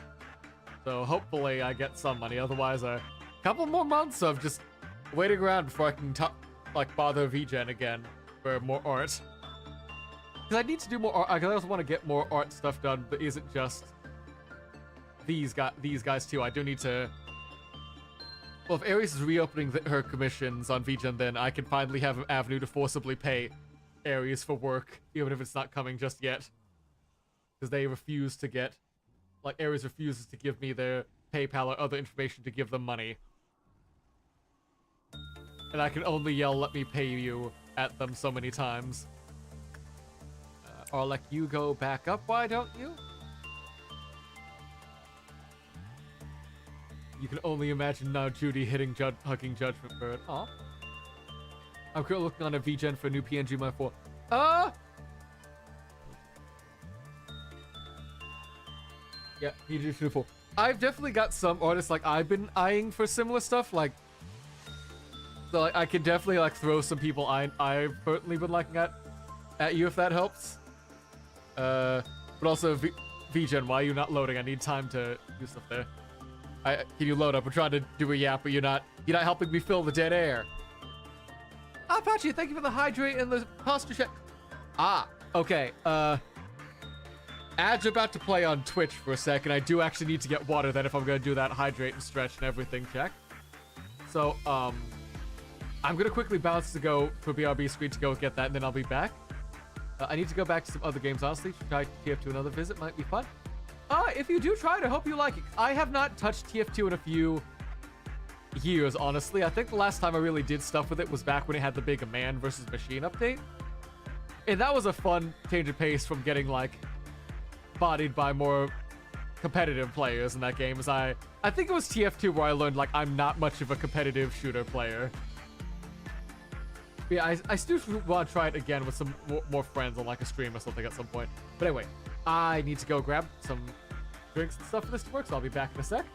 So hopefully I get some money. Otherwise, a couple more months of just waiting around before I can bother VGen again for more art. Because I need to do more art. I also want to get more art stuff done, but isn't just these guys too. I do need to. Well, if Ares is reopening her commissions on VGen, then I can finally have an avenue to forcibly pay Ares for work, even if it's not coming just yet. Because they refuse to get, like, Ares refuses to give me their PayPal or other information to give them money. And I can only yell, "Let me pay you," at them so many times. Arlek, you go back up, why don't you? You can only imagine now Judy hugging Judgment Bird. Aw. I'm currently looking on a VGen for a new PNG my 4. Yeah, PNG 24. I've definitely got some artists like I've been eyeing for similar stuff, like, so like, I could definitely like throw some people I've certainly been liking at you if that helps. But also VGen, why are you not loading? I need time to do stuff there. Can you load up? We're trying to do a yap, but you're not helping me fill the dead air. Apache, thank you for the hydrate and the posture check. Ah, okay. Ads are about to play on Twitch for a second. I do actually need to get water then if I'm gonna do that hydrate and stretch and everything check. So, I'm gonna quickly bounce to go for BRB screen to go get that, and then I'll be back. I need to go back to some other games, honestly. Try TF2 another visit, might be fun. If you do try it, I hope you like it. I have not touched TF2 in a few years, honestly. I think the last time I really did stuff with it was back when it had the big man versus machine update. And that was a fun change of pace from getting, like, bodied by more competitive players in that game. As I think it was TF2 where I learned, like, I'm not much of a competitive shooter player. But yeah, I still want to try it again with some more friends on, like, a stream or something at some point. But anyway, I need to go grab some drinks and stuff for this to work, so I'll be back in a sec.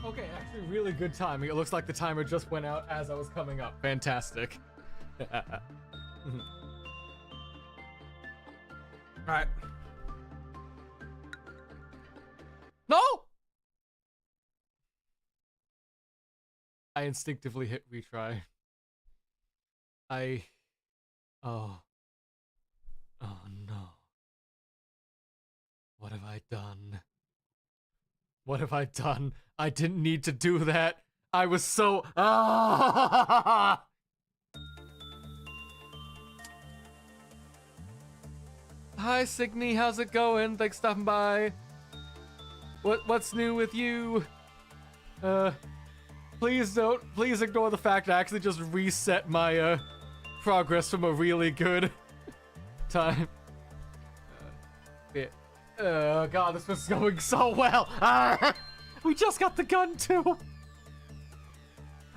Okay, actually really good timing. It looks like the timer just went out as I was coming up. Fantastic. Alright. No! I instinctively hit retry. Oh. Oh no. What have I done? What have I done? I didn't need to do that. I was so... Ah! Hi, Signy. How's it going? Thanks for stopping by. What's new with you? Please ignore the fact I actually just reset my, progress from a really good time. Yeah. Oh god, this was going so well. We just got the gun too.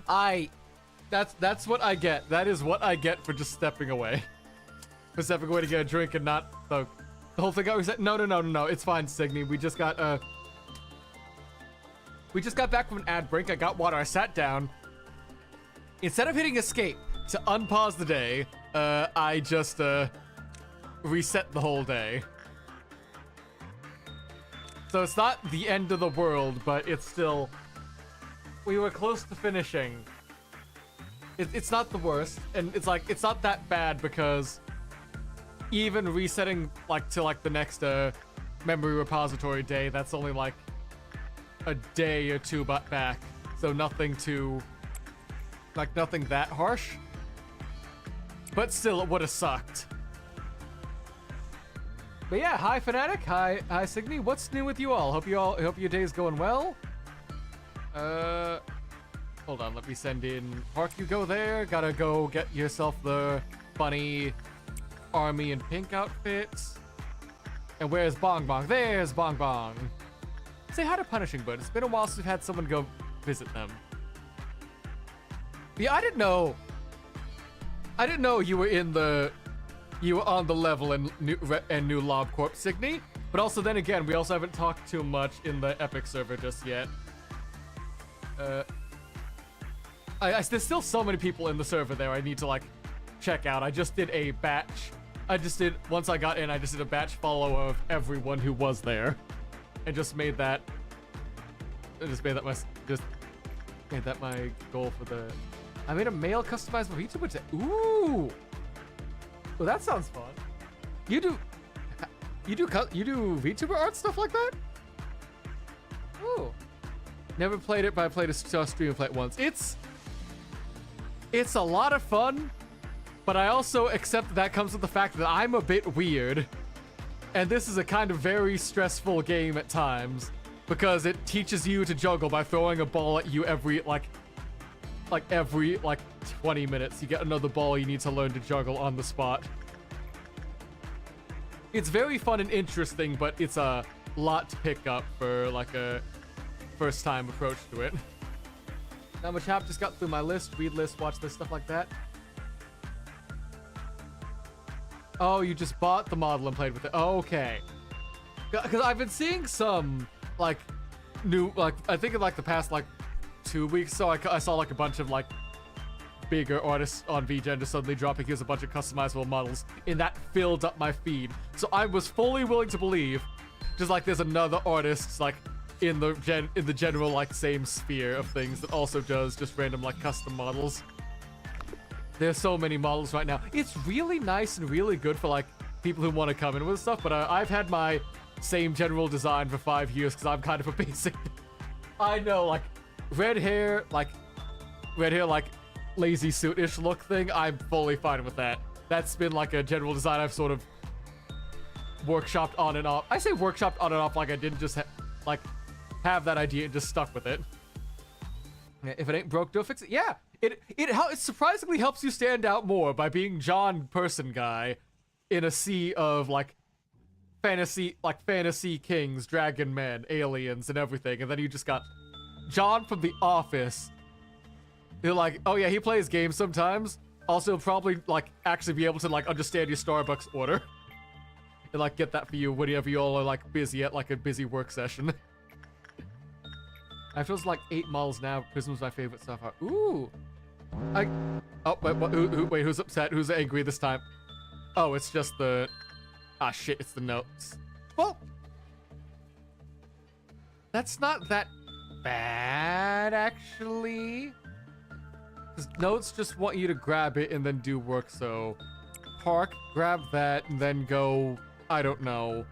That's what I get. That is what I get for just stepping away. Pacific way to get a drink and not the whole thing got reset. No. It's fine, Signy. We just got back from an ad break. I got water. I sat down. Instead of hitting escape to unpause the day, I just reset the whole day. So it's not the end of the world, but it's still... We were close to finishing. It's not the worst, and it's like, it's not that bad because even resetting like to like the next memory repository day, that's only like a day or two back. So nothing that harsh. But still, it would have sucked. But yeah, hi Fnatic, hi Signy. What's new with you all? Hope your day's going well. Hold on, let me send in Park. You go there. Gotta go get yourself the funny army and pink outfits. And where's Bong Bong? There's Bong Bong. Say hi to Punishing Bird. It's been a while since we've had someone go visit them. Yeah, I didn't know you were on the level in new Lob Corp, Signy. But also then again, we also haven't talked too much in the Epic server just yet. There's still so many people in the server there I need to like check out. I just did a batch. Once I got in, I just did a batch follow of everyone who was there. And just made that my goal for the... I made a male customizable VTuber today. Ooh! Well, that sounds fun. You do VTuber art stuff like that? Ooh. Never played it, but I played a stream play it once. It's a lot of fun, but I also accept that comes with the fact that I'm a bit weird. And this is a kind of very stressful game at times because it teaches you to juggle by throwing a ball at you every 20 minutes. You get another ball you need to learn to juggle on the spot. It's very fun and interesting, but it's a lot to pick up for like a first time approach to it. Not much happened, just got through my list, read list, watch this, stuff like that. Oh, you just bought the model and played with it. Oh, okay. Because I've been seeing some like new, like I think in like the past like 2 weeks, so I saw like a bunch of like bigger artists on VGen just suddenly dropping here's a bunch of customizable models, and that filled up my feed. So I was fully willing to believe just like there's another artist like in the general like same sphere of things that also does just random like custom models. There's so many models right now. It's really nice and really good for like people who want to come in with stuff, but I've had my same general design for 5 years because I'm kind of a basic. I know, like red hair like lazy suit-ish look thing, I'm fully fine with that. That's been like a general design I've sort of workshopped on and off. I say workshopped on and off like I didn't just have that idea and just stuck with it. If it ain't broke, don't fix it. Yeah, it surprisingly helps you stand out more by being John Person Guy in a sea of like fantasy kings, dragon men, aliens, and everything, and then you just got John from The Office. You're like, oh yeah, he plays games sometimes. Also, probably like actually be able to like understand your Starbucks order and like get that for you whenever you all are like busy at like a busy work session. I feel like 8 models now. Prism's my favorite so far. Ooh. Oh, wait, who's upset? Who's angry this time? Oh, it's just the... Ah, shit, it's the notes. Well, that's not that bad, actually. Because notes just want you to grab it and then do work, so... Park, grab that, and then go... I don't know.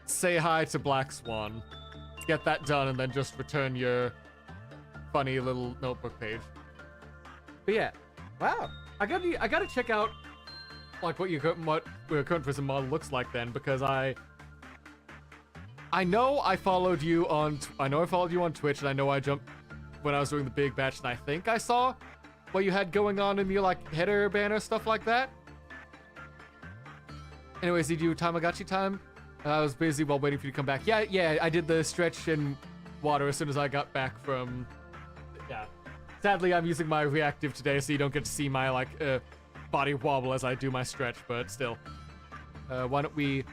Say hi to Black Swan. Get that done, and then just return your funny little notebook page. But yeah, wow. I gotta check out like what your current prison model looks like then, because I know I followed you on Twitch, and I know I jumped when I was doing the big batch, and I think I saw what you had going on in your like header banner stuff like that. Anyways, did you Tamagotchi time? I was busy while waiting for you to come back. Yeah, I did the stretch in water as soon as I got back from... Yeah. Sadly, I'm using my reactive today, so you don't get to see my, like, body wobble as I do my stretch, but still. Why don't we...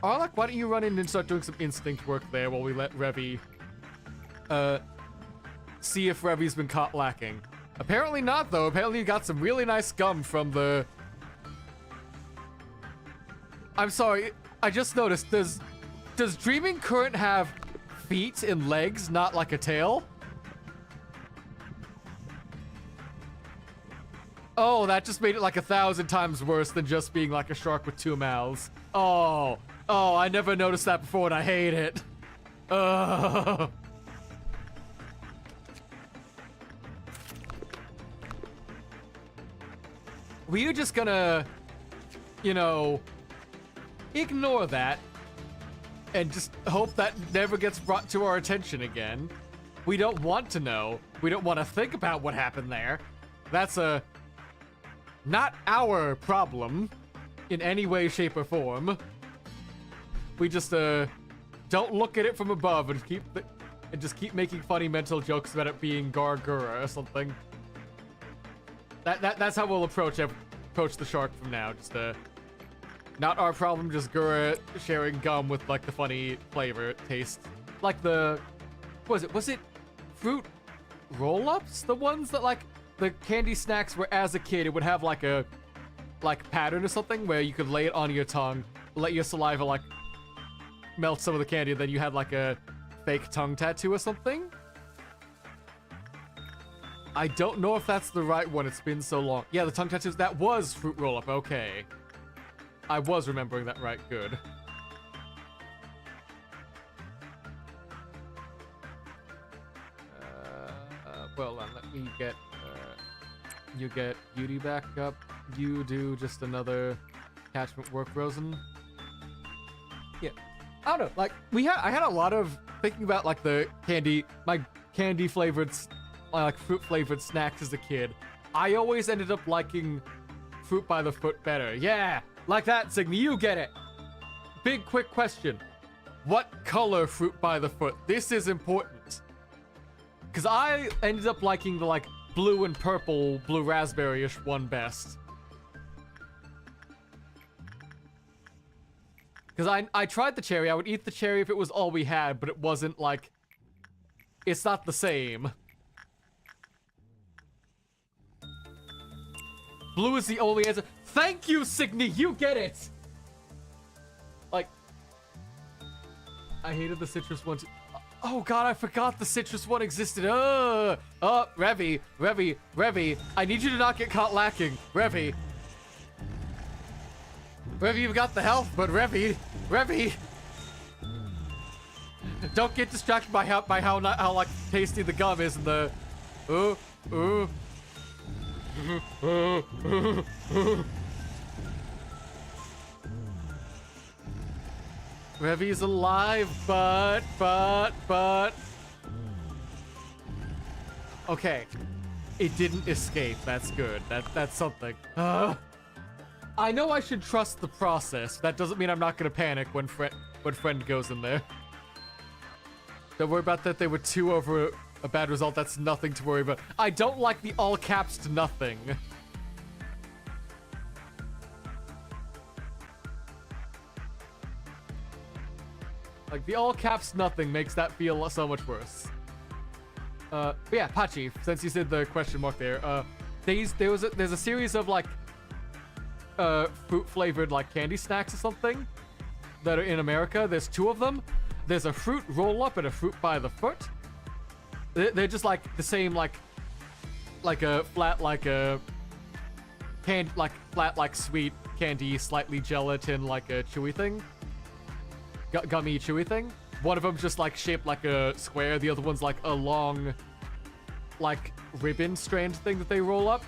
Arlek, why don't you run in and start doing some instinct work there while we let Revy, see if Revy's been caught lacking. Apparently not, though. Apparently you got some really nice gum from the... I'm sorry, I just noticed, does Dreaming Current have feet and legs, not like a tail? Oh, that just made it like 1,000 times worse than just being like a shark with 2 mouths. Oh, I never noticed that before and I hate it. Were you just gonna, you know, ignore that and just hope that never gets brought to our attention again? We don't want to know. We don't want to think about what happened there. That's not our problem in any way, shape, or form. We just don't look at it from above and just keep making funny mental jokes about it being Gargura or something. That's how we'll approach the shark from now. Just not our problem, just Gura sharing gum with like the funny flavor taste. Like the was it fruit roll-ups? The ones that like the candy snacks where as a kid it would have like a pattern or something where you could lay it on your tongue, let your saliva like melt some of the candy, and then you had like a fake tongue tattoo or something. I don't know if that's the right one. It's been so long. Yeah, the tongue tattoos. That was fruit roll-up. Okay. I was remembering that right. Good. Well, let me get... you get beauty back up. You do just another attachment work, Rosen. Yeah. I don't know. Like, I had a lot of thinking about, like, my candy-flavored... like fruit-flavored snacks as a kid. I always ended up liking fruit by the foot better. Yeah, like that, Signy, you get it. Big quick question. What color fruit by the foot? This is important. Because I ended up liking the like blue and purple, blue raspberry-ish one best. Because I tried the cherry. I would eat the cherry if it was all we had, but it wasn't like... It's not the same. Blue is the only answer. Thank you, Signy. You get it. Like, I hated the citrus one too. Oh God, I forgot the citrus one existed. Revy. I need you to not get caught lacking. Revy, you've got the health, but Revy. Don't get distracted by how like tasty the gum is and the. Revy's alive, but... Okay. It didn't escape. That's good. That's something. I know I should trust the process. That doesn't mean I'm not gonna panic when friend goes in there. Don't worry about that. They were 2 over a bad result. That's nothing to worry about. I don't like the all caps to nothing. Like, the all caps nothing makes that feel so much worse. But yeah, Pachi, since you said the question mark there, there's a series of like fruit flavored like candy snacks or something that are in America. There's 2 of them. There's a fruit roll up and a fruit by the foot. They're just like the same like a flat like a flat like sweet candy, slightly gelatin like a chewy thing. Gummy chewy thing. One of them's just like shaped like a square. The other one's like a long like ribbon strand thing that they roll up.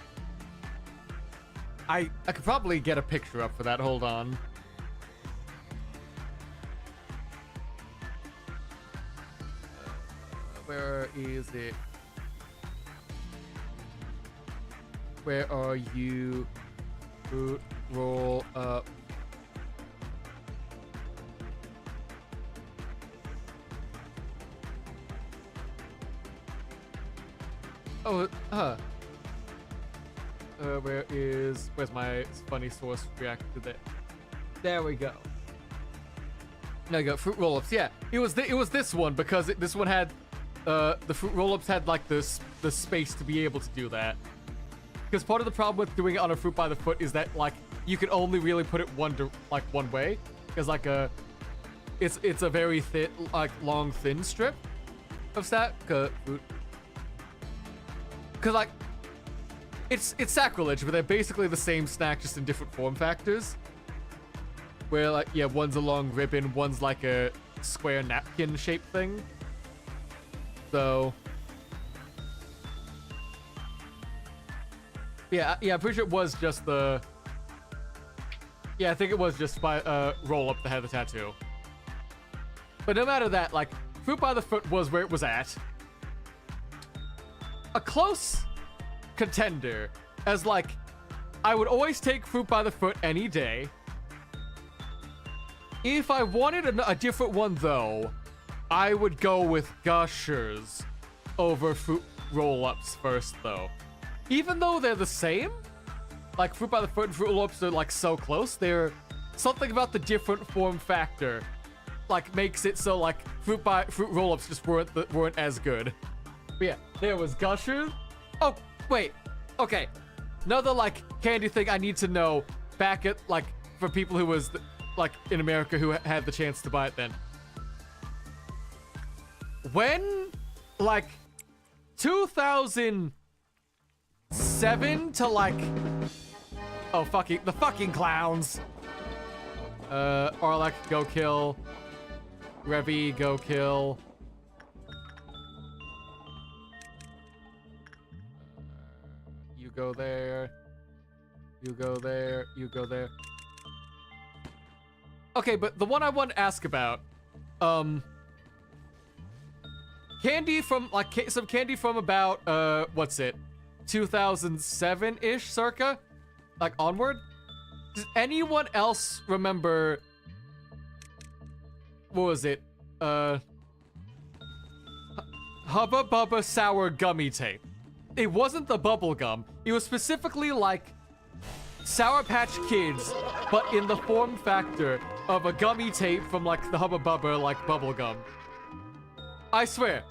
I could probably get a picture up for that. Hold on. Where is it? Where are you? Fruit roll up. Oh, Where's my funny source react to that? There we go. There you go, fruit roll-ups. Yeah, it was this one because this one had the fruit roll-ups had like the space to be able to do that. Because part of the problem with doing it on a fruit by the foot is that like you can only really put it one way, because like it's a very thin, like long thin strip of that fruit. Because like it's sacrilege, but they're basically the same snack just in different form factors. Where like, yeah, one's a long ribbon, one's like a square napkin shaped thing. So yeah, I'm pretty sure it was just the, yeah, I think it was just by roll up that had the tattoo. But no matter that, like, fruit by the foot was where it was at. A close contender, as like, I would always take fruit by the foot any day. If I wanted a different one though, I would go with Gushers over fruit roll-ups first though. Even though they're the same, like fruit by the foot and fruit roll-ups are like so close, they're something about the different form factor like makes it so like fruit roll-ups just weren't as good. But yeah, there was Gushers. Oh wait, okay, another like candy thing I need to know back at like for people who was like in America who had the chance to buy it then. When like 2007 to like, oh fucking the fucking clowns. Orlek, go kill. Revy, go kill. You go there. You go there. You go there. Okay, but the one I want to ask about, candy from, like, some candy from about, what's it, 2007-ish, circa? Like, onward? Does anyone else remember, what was it, Hubba Bubba Sour Gummy Tape? It wasn't the bubble gum. It was specifically, like, Sour Patch Kids, but in the form factor of a gummy tape from like the Hubba Bubba like bubble gum. I swear,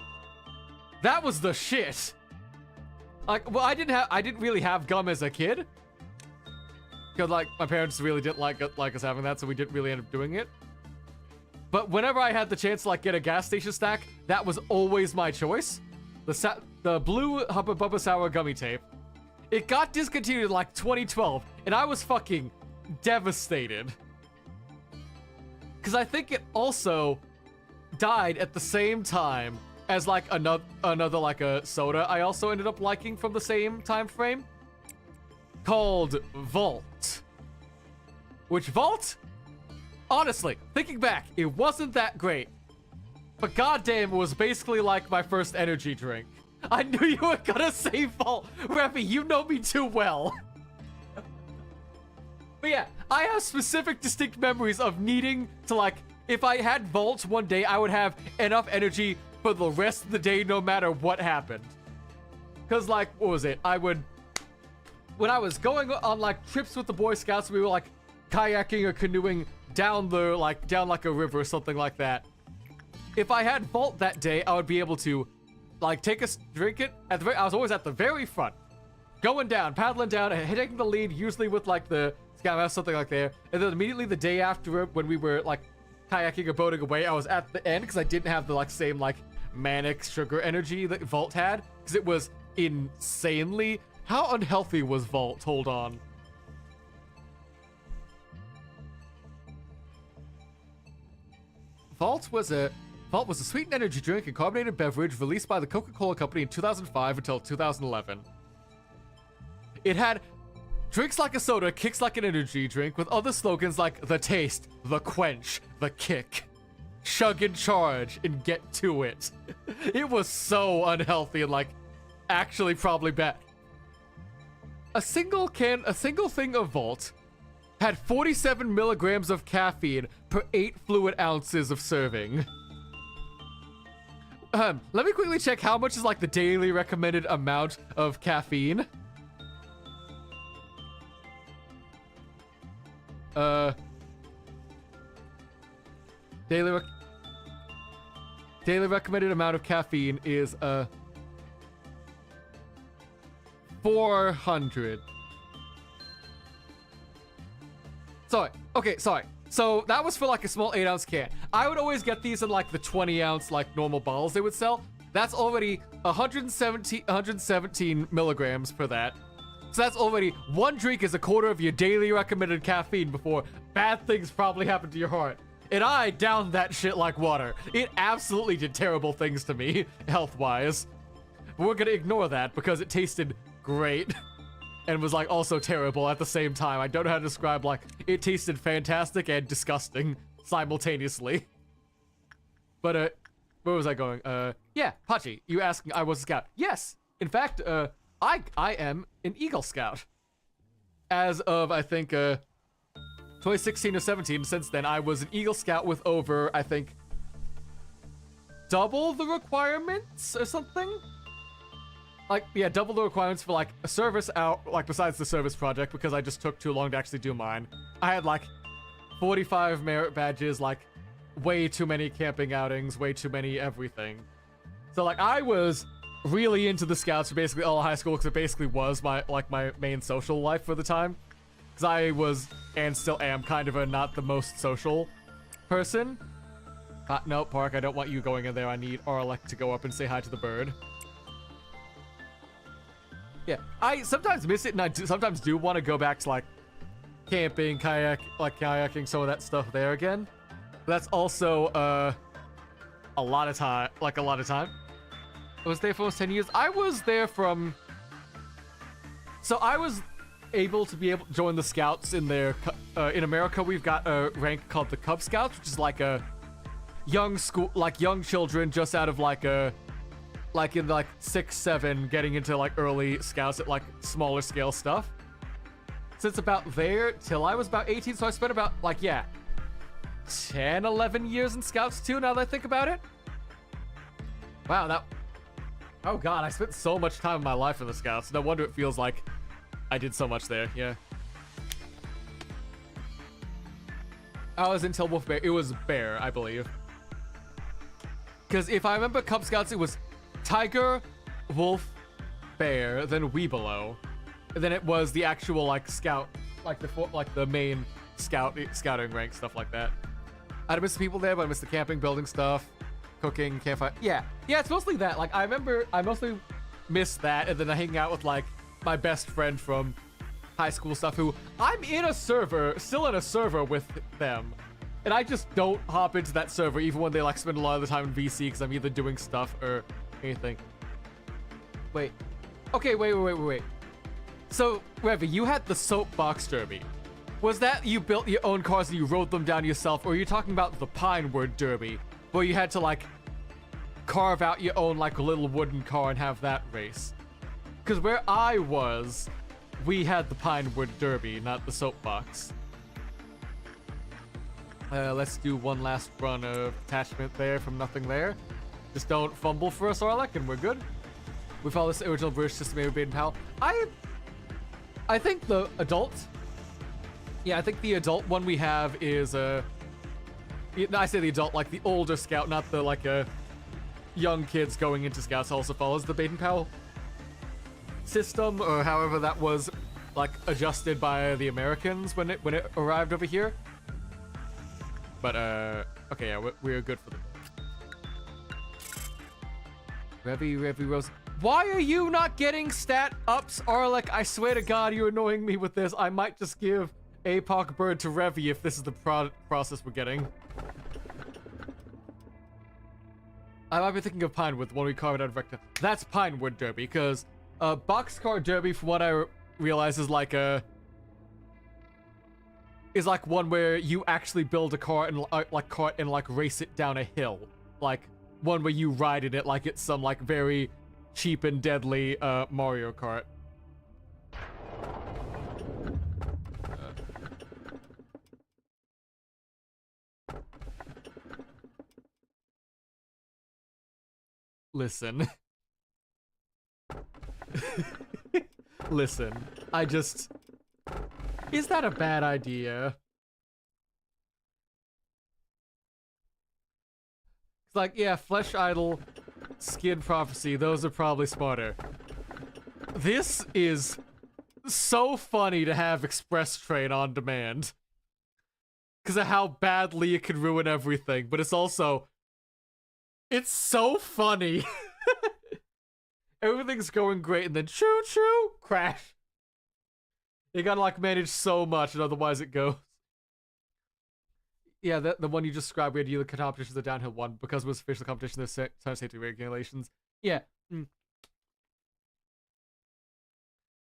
that was the shit. Like, well, I didn't really have gum as a kid, because like my parents really didn't like us having that, so we didn't really end up doing it. But whenever I had the chance to like get a gas station snack, that was always my choice. The blue Hubba Bubba Sour Gummy Tape. It got discontinued in like 2012, and I was fucking devastated. Because I think it also died at the same time as like another like a soda I also ended up liking from the same time frame, called Vault. Which Vault, honestly, thinking back, it wasn't that great. But goddamn, it was basically like my first energy drink. I knew you were gonna say Vault. Reffy, you know me too well. But yeah, I have specific distinct memories of needing to like, if I had Vault one day, I would have enough energy for the rest of the day no matter what happened. Cause like, what was it? When I was going on like trips with the Boy Scouts, we were like kayaking or canoeing down like a river or something like that. If I had Vault that day, I would be able to like drink it at the I was always at the very front, going down, paddling down, and taking the lead, usually with like the Scout Mouse, something like there. And then immediately the day after, when we were like kayaking or boating away, I was at the end because I didn't have the like same like manic sugar energy that Vault had, because it was insanely. How unhealthy was Vault? Hold on. Vault was a sweetened energy drink and carbonated beverage released by the Coca-Cola Company in 2005 until 2011. It had drinks like a soda, kicks like an energy drink, with other slogans like the taste, the quench, the kick, chug and charge, and get to it. It was so unhealthy and like actually probably bad. A single thing of Vault had 47 milligrams of caffeine per 8 fluid ounces of serving. Let me quickly check how much is like the daily recommended amount of caffeine. Uh, daily recommended amount of caffeine is 400. Sorry. Okay, sorry. So that was for like a small 8-ounce can. I would always get these in like the 20-ounce like normal bottles they would sell. That's already 117 milligrams for that. So that's already one drink is a quarter of your daily recommended caffeine before bad things probably happen to your heart. And I downed that shit like water. It absolutely did terrible things to me, health-wise. But we're gonna ignore that because it tasted great. And was like also terrible at the same time. I don't know how to describe, like, it tasted fantastic and disgusting simultaneously. But where was I going? Yeah, Pachi, you asking I was a scout. Yes, in fact, I am an Eagle Scout. As of, I think, 2016 or 17, since then, I was an Eagle Scout with over, I think, double the requirements or something? Like, yeah, double the requirements for, like, a service out, like, besides the service project, because I just took too long to actually do mine. I had, like, 45 merit badges, like, way too many camping outings, way too many everything. So, like, I was really into the Scouts for basically all of high school, because it basically was my, like, my main social life for the time. Because I was, and still am, kind of a not the most social person. No, Park, I don't want you going in there. I need Arlek to go up and say hi to the bird. Yeah, I sometimes miss it, and I sometimes do want to go back to, like, camping, kayaking, some of that stuff there again. But that's also, a lot of time, I was there for almost 10 years. I was there from... So I was able to join the Scouts in their... in America, we've got a rank called the Cub Scouts, which is like a young school, like young children just out of like a... like in like 6, 7, getting into like early Scouts at like smaller scale stuff. Since about there till I was about 18, so I spent about like, yeah, 10, 11 years in Scouts too, now that I think about it. Wow, that... Oh god, I spent so much time in my life in the Scouts. No wonder it feels like I did so much there, yeah. I was until Wolf Bear. It was Bear, I believe. Because if I remember Cub Scouts, it was Tiger, Wolf, Bear, then Weebelo. And then it was the actual, like, Scout, like the main scouting rank, stuff like that. I miss the people there, but I miss the camping, building stuff, cooking, campfire. Yeah, it's mostly that. Like, I remember I mostly miss that, and then I hang out with, like, my best friend from high school stuff, who I'm in a server, still in a server with them. And I just don't hop into that server, even when they, like, spend a lot of the time in VC, because I'm either doing stuff or anything. Wait. Okay, wait. So, Revy, you had the soapbox derby. Was that you built your own cars and you rode them down yourself, or are you talking about the Pinewood derby, where you had to, like, carve out your own, like, little wooden car and have that race? Because where I was, we had the Pinewood derby, not the soapbox. Let's do one last run of attachment there from nothing there. Just don't fumble for us, Arlek, and we're good. We follow this original British system made with Baden Powell. I think the adult... Yeah, I think the adult one we have is, I say the adult, like the older Scout, not the, like, young kids going into Scouts also follows the Baden Powell system, or however that was, like, adjusted by the Americans when it arrived over here. But, okay, yeah, we're good for the... Revy Rose. Why are you not getting stat ups, Arlek? I swear to God, you're annoying me with this. I might just give apoc bird to Revy if this is the process we're getting. I might be thinking of Pinewood, the one we carved out of Vector. That's Pinewood Derby, because Boxcar Derby, from what I realize, is like one where you actually build a car and like race it down a hill, like one where you ride in it like it's some like very cheap and deadly Mario Kart. Listen. Listen. Is that a bad idea? It's like, yeah, Flesh Idol, Skin Prophecy, those are probably smarter. This is so funny to have Express Train on demand. Because of how badly it could ruin everything, but it's also... It's so funny. Everything's going great, and then choo-choo, crash. You gotta, like, manage so much, and otherwise it goes. Yeah, the one you just described, we had to do the competition as a downhill one, because it was official competition, there's time safety regulations. Yeah.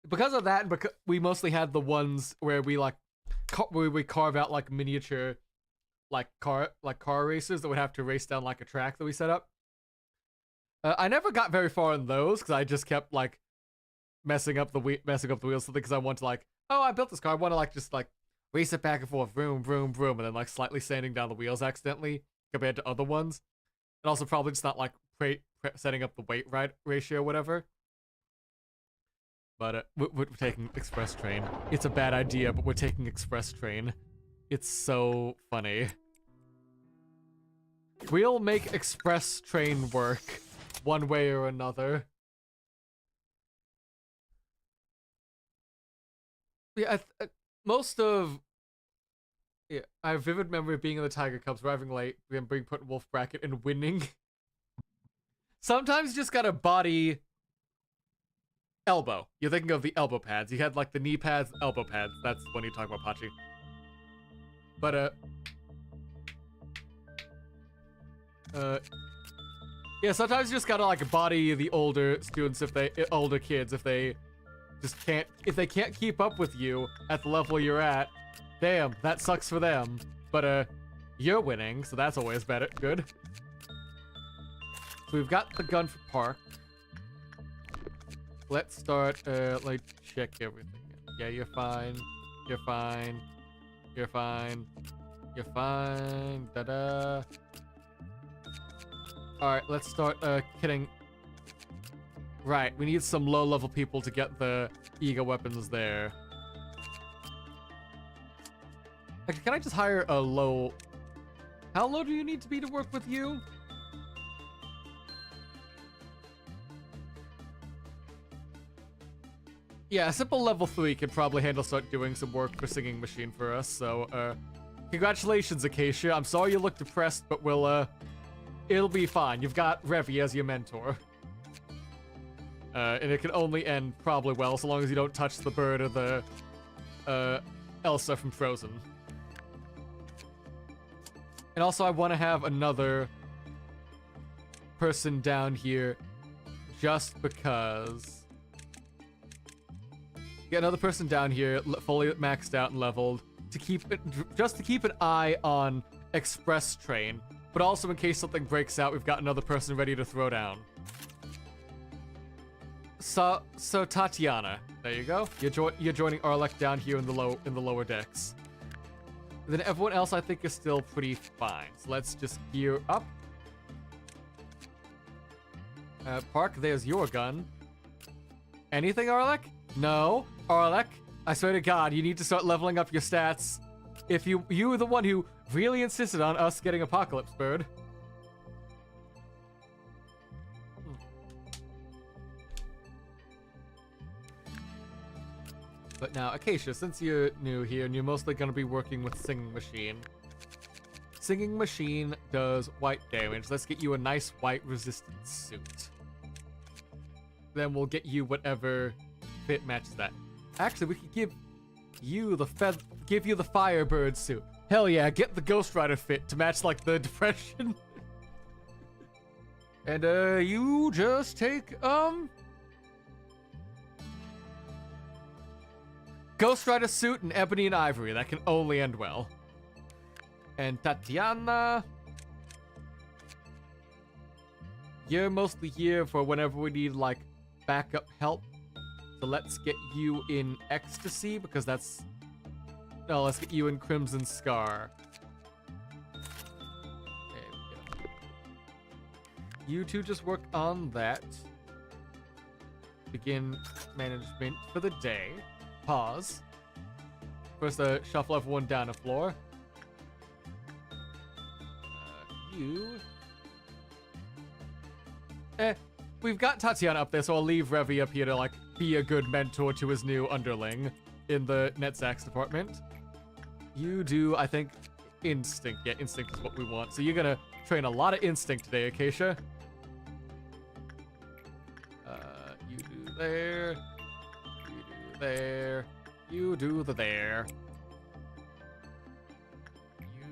Because of that, and because we mostly had the ones where we, like, where we carve out, like, miniature, like car races that would have to race down, like, a track that we set up. I never got very far in those, because I just kept, like, messing up the wheels, because I want to, like, oh, I built this car, I want to, like, just, like, race it back and forth, vroom, vroom, vroom, and then, like, slightly sanding down the wheels accidentally, compared to other ones. And also probably just not, like, setting up the weight ratio or whatever. But, we're taking Express Train. It's a bad idea, but we're taking Express Train. It's so funny. We'll make Express Train work, one way or another. Yeah, most of... Yeah, I have vivid memory of being in the Tiger Cubs, arriving late, then being put in Wolf Bracket, and winning. Sometimes you just gotta body... Elbow. You're thinking of the elbow pads. You had, like, the knee pads, elbow pads. That's when you talk about Pachi. But, yeah, sometimes you just gotta, like, body the older students older kids if they can't keep up with you at the level you're at. Damn, that sucks for them. But, you're winning, so that's always better. Good. So we've got the gun for Park. Let's start, like, check everything. Yeah, you're fine. You're fine. You're fine. You're fine. Da-da. Alright, let's start, kidding. Right, we need some low-level people to get the ego weapons there. Actually, can I just hire a low... How low do you need to be to work with you? Yeah, a simple level 3 can probably start doing some work for Singing Machine for us, so, congratulations, Acacia. I'm sorry you look depressed, but we'll, it'll be fine. You've got Revy as your mentor. And it can only end probably well, so long as you don't touch the bird or the, Elsa from Frozen. And also, I want to have another person down here just because... Get another person down here, fully maxed out and leveled, to keep it, just to keep an eye on Express Train, but also in case something breaks out, we've got another person ready to throw down. So Tatiana, there you go. You're joining Arlek down here in the lower decks. And then everyone else I think is still pretty fine. So let's just gear up. Park, there's your gun. Anything, Arlek? No. Arlek, I swear to God, you need to start leveling up your stats. If you were the one who really insisted on us getting Apocalypse Bird. But now, Acacia, since you're new here and you're mostly going to be working with Singing Machine. Singing Machine does white damage. Let's get you a nice white resistance suit. Then we'll get you whatever fit matches that. Actually, we could give you the Firebird suit. Hell yeah, get the Ghost Rider fit to match, like, the Depression. And, you just take, Ghost Rider suit and Ebony and Ivory. That can only end well. And Tatiana... You're mostly here for whenever we need, like, backup help. So let's get you in Ecstasy, because that's... No, let's get you in Crimson Scar. There we go. You two just work on that. Begin management for the day. Pause. First, shuffle everyone down a floor. You we've got Tatiana up there, so I'll leave Revy up here to like be a good mentor to his new underling in the NetSax department. You do, I think, instinct. Yeah, instinct is what we want. So you're gonna train a lot of instinct today, Acacia. You do there. You do there. You do the there.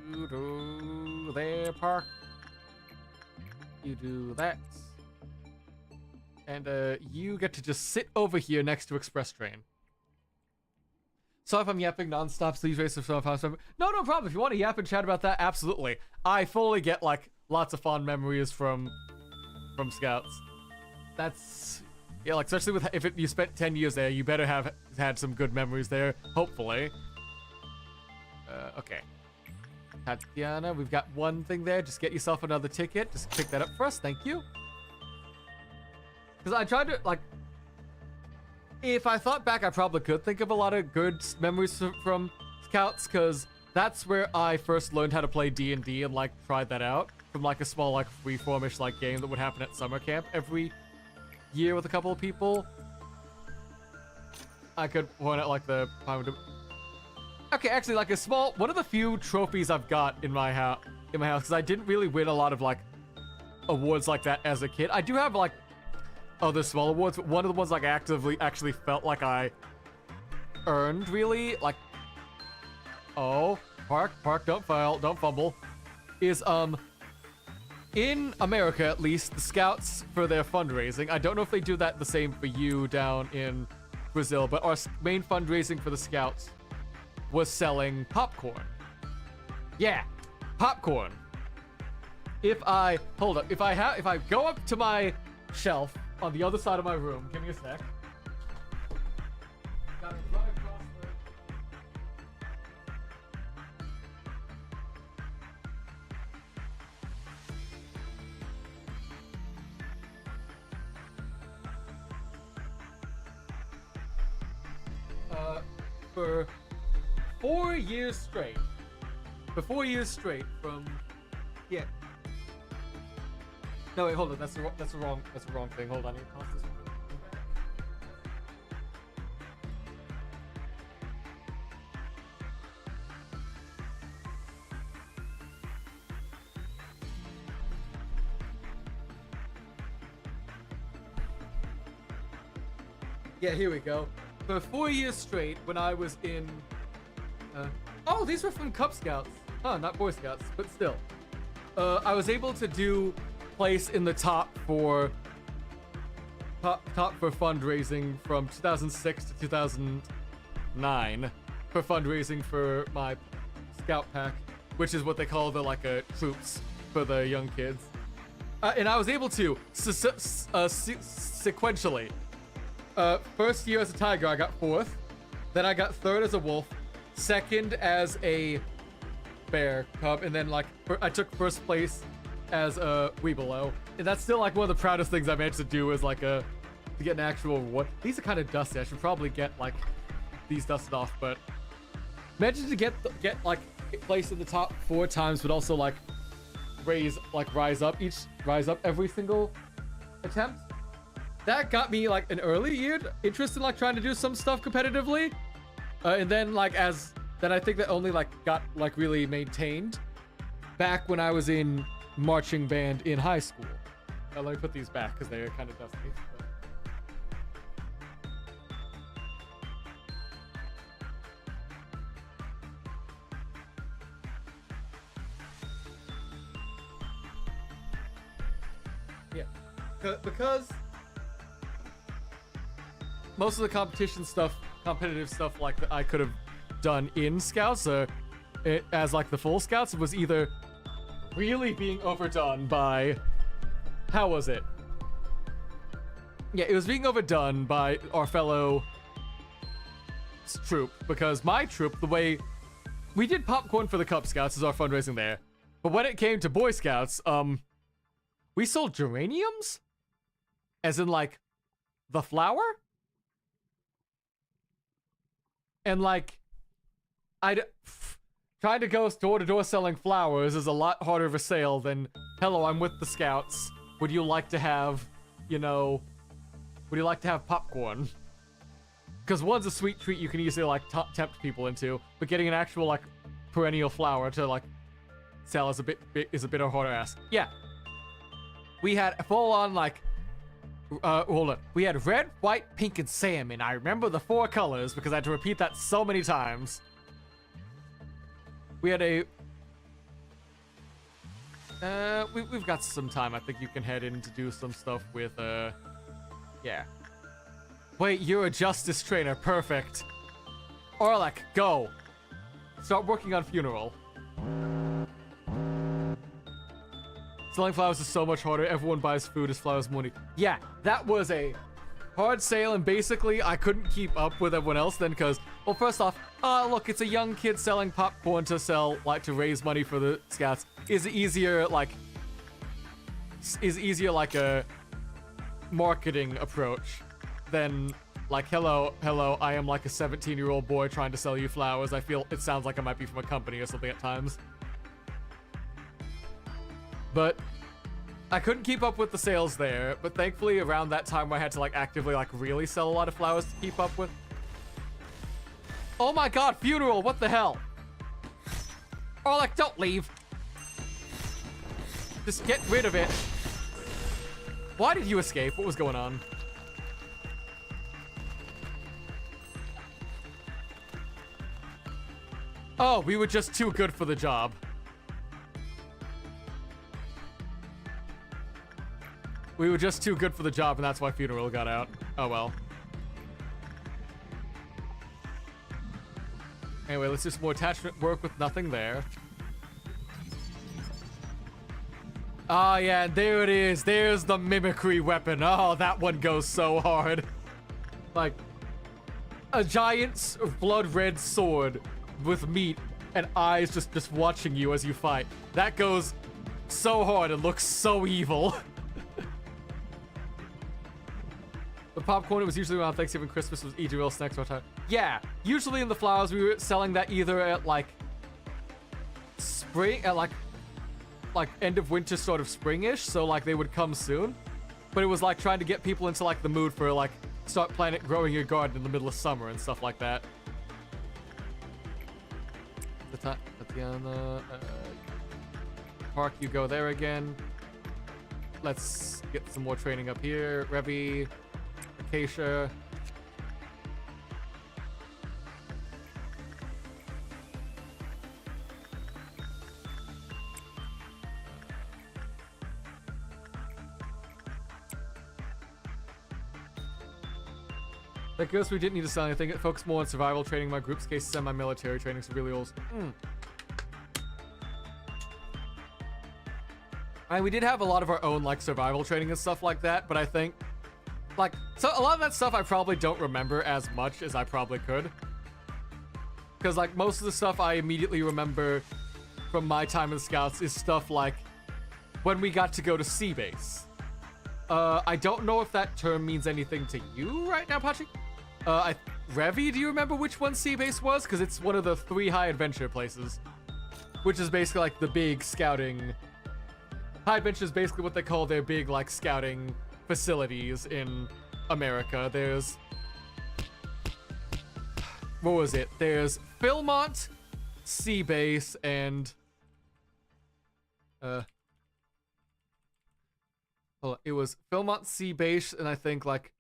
You do there, Park. You do that. And you get to just sit over here next to Express Train. So if I'm yapping nonstop, please raise some stuff. No problem. If you want to yap and chat about that, absolutely. I fully get like lots of fond memories from Scouts. That's yeah, like especially with if you spent 10 years there, you better have had some good memories there. Hopefully. Okay. Tatiana, we've got one thing there. Just get yourself another ticket. Just pick that up for us. Thank you. Because I tried to, like, if I thought back, I probably could think of a lot of good memories from Scouts, because that's where I first learned how to play D&D and, like, tried that out from, like, a small, like, freeformish, like, game that would happen at summer camp every year with a couple of people. I could point out, like, the... Okay, actually, like, a small... One of the few trophies I've got in my house, because I didn't really win a lot of, like, awards like that as a kid. I do have, like, other small awards, but one of the ones like actually felt like I earned really like Park, don't fumble is in America at least, the Scouts for their fundraising, I don't know if they do that the same for you down in Brazil, but our main fundraising for the Scouts was selling popcorn. Yeah, popcorn. If I go up to my shelf on the other side of my room. Give me a sec. Gotta run across for 4 years straight. For 4 years straight from yeah. No wait, hold on. That's the wrong thing. Hold on. Yeah, here we go. For 4 years straight, when I was in, oh, these were from Cub Scouts. Huh, not Boy Scouts, but still. I was able to do place in the top for fundraising from 2006 to 2009 for fundraising for my scout pack, which is what they call the troops for the young kids, and I was able to sequentially first year as a tiger I got 4th, then I got 3rd as a wolf, 2nd as a bear cub, and then I took 1st place as a Weebelo, and that's still one of the proudest things I managed to do is to get an actual award. These are kind of dusty. I should probably get these dusted off, but managing to get placed in the top 4 times, but also rise up every single attempt. That got me an early year interest in trying to do some stuff competitively, and then then I think that only got really maintained back when I was in marching band in high school. Let me put these back because they're kind of dusty. Yeah, because most of the competitive stuff that I could have done in Scouts, as the full Scouts, was either really being overdone by, how was it? Yeah, it was being overdone by our fellow troop, because my troop, the way we did popcorn for the Cub Scouts is our fundraising there, but when it came to Boy Scouts, we sold geraniums, as in the flower, and trying to go door to door selling flowers is a lot harder of a sale than, hello, I'm with the Scouts. Would you like to have, you know, would you like to have popcorn? Because one's a sweet treat you can easily, like, tempt people into, but getting an actual, like, perennial flower to, like, sell is a bit of a harder ask. Yeah. We had a full-on, like, hold on. We had red, white, pink, and salmon. I remember the 4 colors because I had to repeat that so many times. We had a... we've got some time. I think you can head in to do some stuff with, yeah. Wait, you're a justice trainer. Perfect. Orlek, go. Start working on funeral. Selling flowers is so much harder. Everyone buys food as flowers money. Yeah, that was a hard sale, and basically I couldn't keep up with everyone else then because, well, first off, look, it's a young kid selling popcorn to sell, like, to raise money for the scouts. Is easier like a marketing approach than like, hello, I am like a 17-year-old boy trying to sell you flowers. I feel it sounds like I might be from a company or something at times. But I couldn't keep up with the sales there, but thankfully around that time I had to like actively like really sell a lot of flowers to keep up with. Oh my god, funeral, what the hell? Oh, like, don't leave. Just get rid of it. Why did you escape? What was going on? Oh, we were just too good for the job. We were just too good for the job, and that's why funeral got out. Oh well. Anyway, let's do some more attachment work with nothing there. Ah, yeah, there it is. There's the mimicry weapon. Oh, that one goes so hard. Like, a giant blood red sword with meat and eyes just watching you as you fight. That goes so hard and looks so evil. The popcorn, it was usually around Thanksgiving, Christmas, was eating real snacks all the time. Yeah, usually in the flowers, we were selling that either at, like, spring, at, like end of winter, sort of springish, so, like, they would come soon. But it was, like, trying to get people into, like, the mood for, like, start growing your garden in the middle of summer and stuff like that. Tatiana, Park, you go there again. Let's get some more training up here. Revi, Acacia. I guess we didn't need to sell anything. It focused more on survival training. My group's case, semi-military training, so really old. And we did have a lot of our own, like, survival training and stuff like that, but I think, like, so a lot of that stuff I probably don't remember as much as I probably could. Because, like, most of the stuff I immediately remember from my time in Scouts is stuff like when we got to go to sea base. I don't know if that term means anything to you right now, Pachi? Revi, do you remember which one sea base was? Because it's one of the 3 high adventure places. Which is basically like the big scouting... High adventure is basically what they call their big, like, scouting facilities in America. There's... What was it? There's Philmont, Sea Base, and... Hold on. It was Philmont, Sea Base, and I think, like...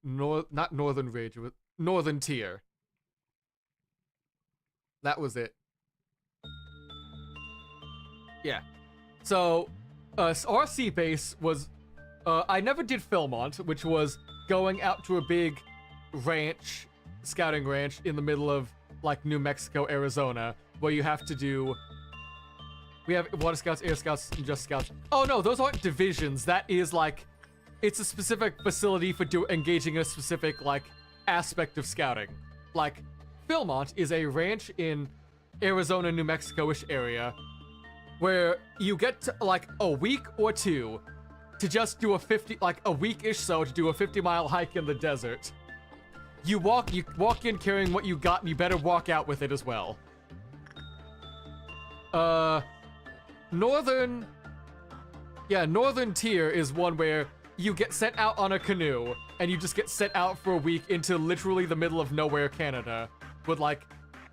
Not Northern Ridge, it was Northern Tier. That was it. Yeah. So, our sea base was, I never did Philmont, which was going out to a big ranch, scouting ranch in the middle of, like, New Mexico, Arizona, where you have to do, we have water scouts, air scouts, and just scouts. Oh no, those aren't divisions. That is, like, it's a specific facility for engaging in a specific, like, aspect of scouting. Like, Philmont is a ranch in Arizona, New Mexico-ish area, where you get to, like, a week or 2 to just do a week-ish so to do a 50-mile hike in the desert. You walk in carrying what you got, and you better walk out with it as well. Northern Tier is one where you get sent out on a canoe, and you just get sent out for a week into literally the middle of nowhere, Canada, with like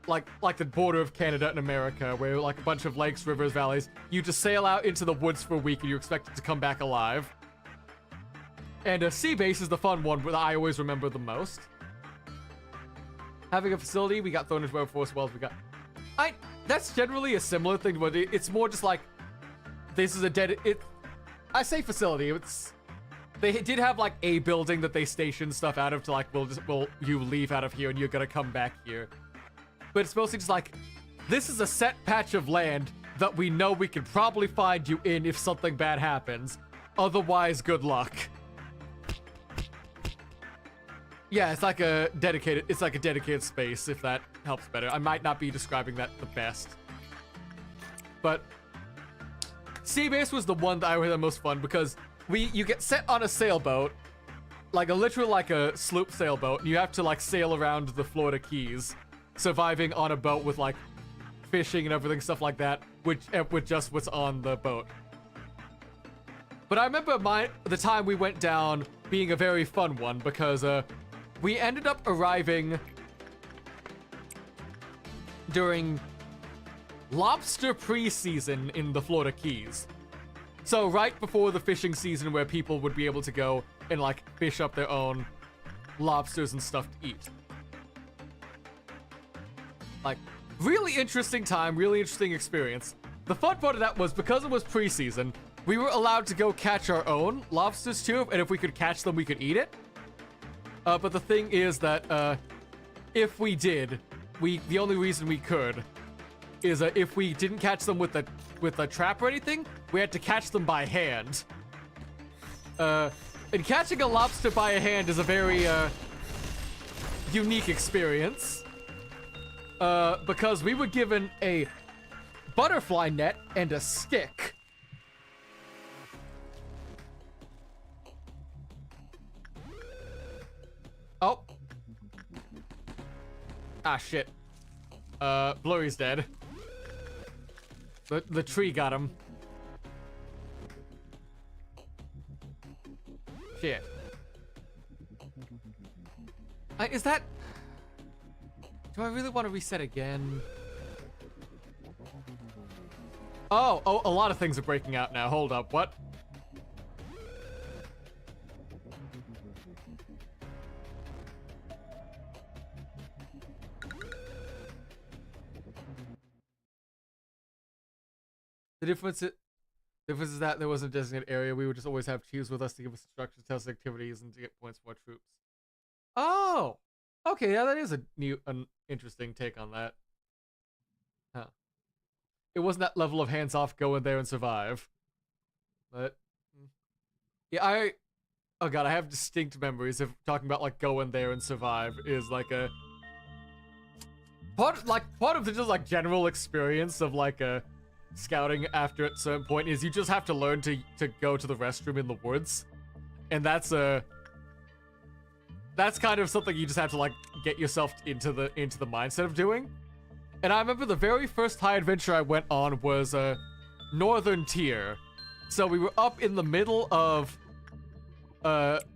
the border of Canada and America, where like a bunch of lakes, rivers, valleys. You just sail out into the woods for a week, and you're expected to come back alive. And sea base is the fun one that I always remember the most. Having a facility, we got thrown into Road Force Wells. That's generally a similar thing, but it's more just like this is I say facility. They did have like a building that they stationed stuff out of to like, you leave out of here and you're gonna come back here. But it's mostly just like, this is a set patch of land that we know we can probably find you in if something bad happens. Otherwise, good luck. Yeah, it's like a dedicated space, if that helps better. I might not be describing that the best. But sea base was the one that I had the most fun because you get set on a sailboat, like literally like a sloop sailboat, and you have to like sail around the Florida Keys, surviving on a boat with like fishing and everything, stuff like that, with just what's on the boat. But I remember the time we went down being a very fun one because we ended up arriving during lobster pre-season in the Florida Keys. So right before the fishing season where people would be able to go and like fish up their own lobsters and stuff to eat. Like, really interesting time, really interesting experience. The fun part of that was because it was pre-season, we were allowed to go catch our own lobsters too, and if we could catch them, we could eat it. But the thing is that if we did, the only reason we could is if we didn't catch them with a trap or anything, we had to catch them by hand. And catching a lobster by a hand is a very unique experience. Because we were given a butterfly net and a stick. Oh. Ah, shit. Blurry's dead. The tree got him. Shit. Is that... Do I really want to reset again? Oh, a lot of things are breaking out now. Hold up, what? The difference is that there wasn't a designated area. We would just always have chiefs with us to give us instructions, test activities, and to get points for our troops. Oh! Okay, yeah, that is an interesting take on that. Huh. It wasn't that level of hands-off, go in there and survive. But, yeah, oh god, I have distinct memories of talking about, like, go in there and survive is, like, a... Part of the just, like, general experience of, like, scouting after at a certain point is you just have to learn to go to the restroom in the woods. And that's kind of something you just have to like get yourself into the mindset of doing. And I remember the very first high adventure I went on was Northern Tier. So we were up in the middle of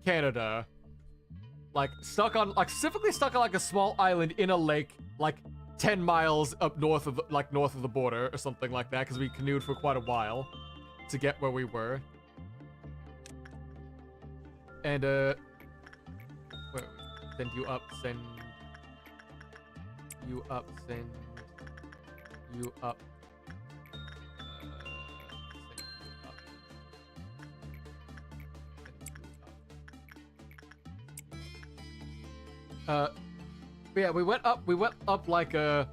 Canada, like specifically stuck on like a small island in a lake, like 10 miles up north of the border or something like that, because we canoed for quite a while to get where we were. And send you up, send you up, send you up. Yeah, we went up like to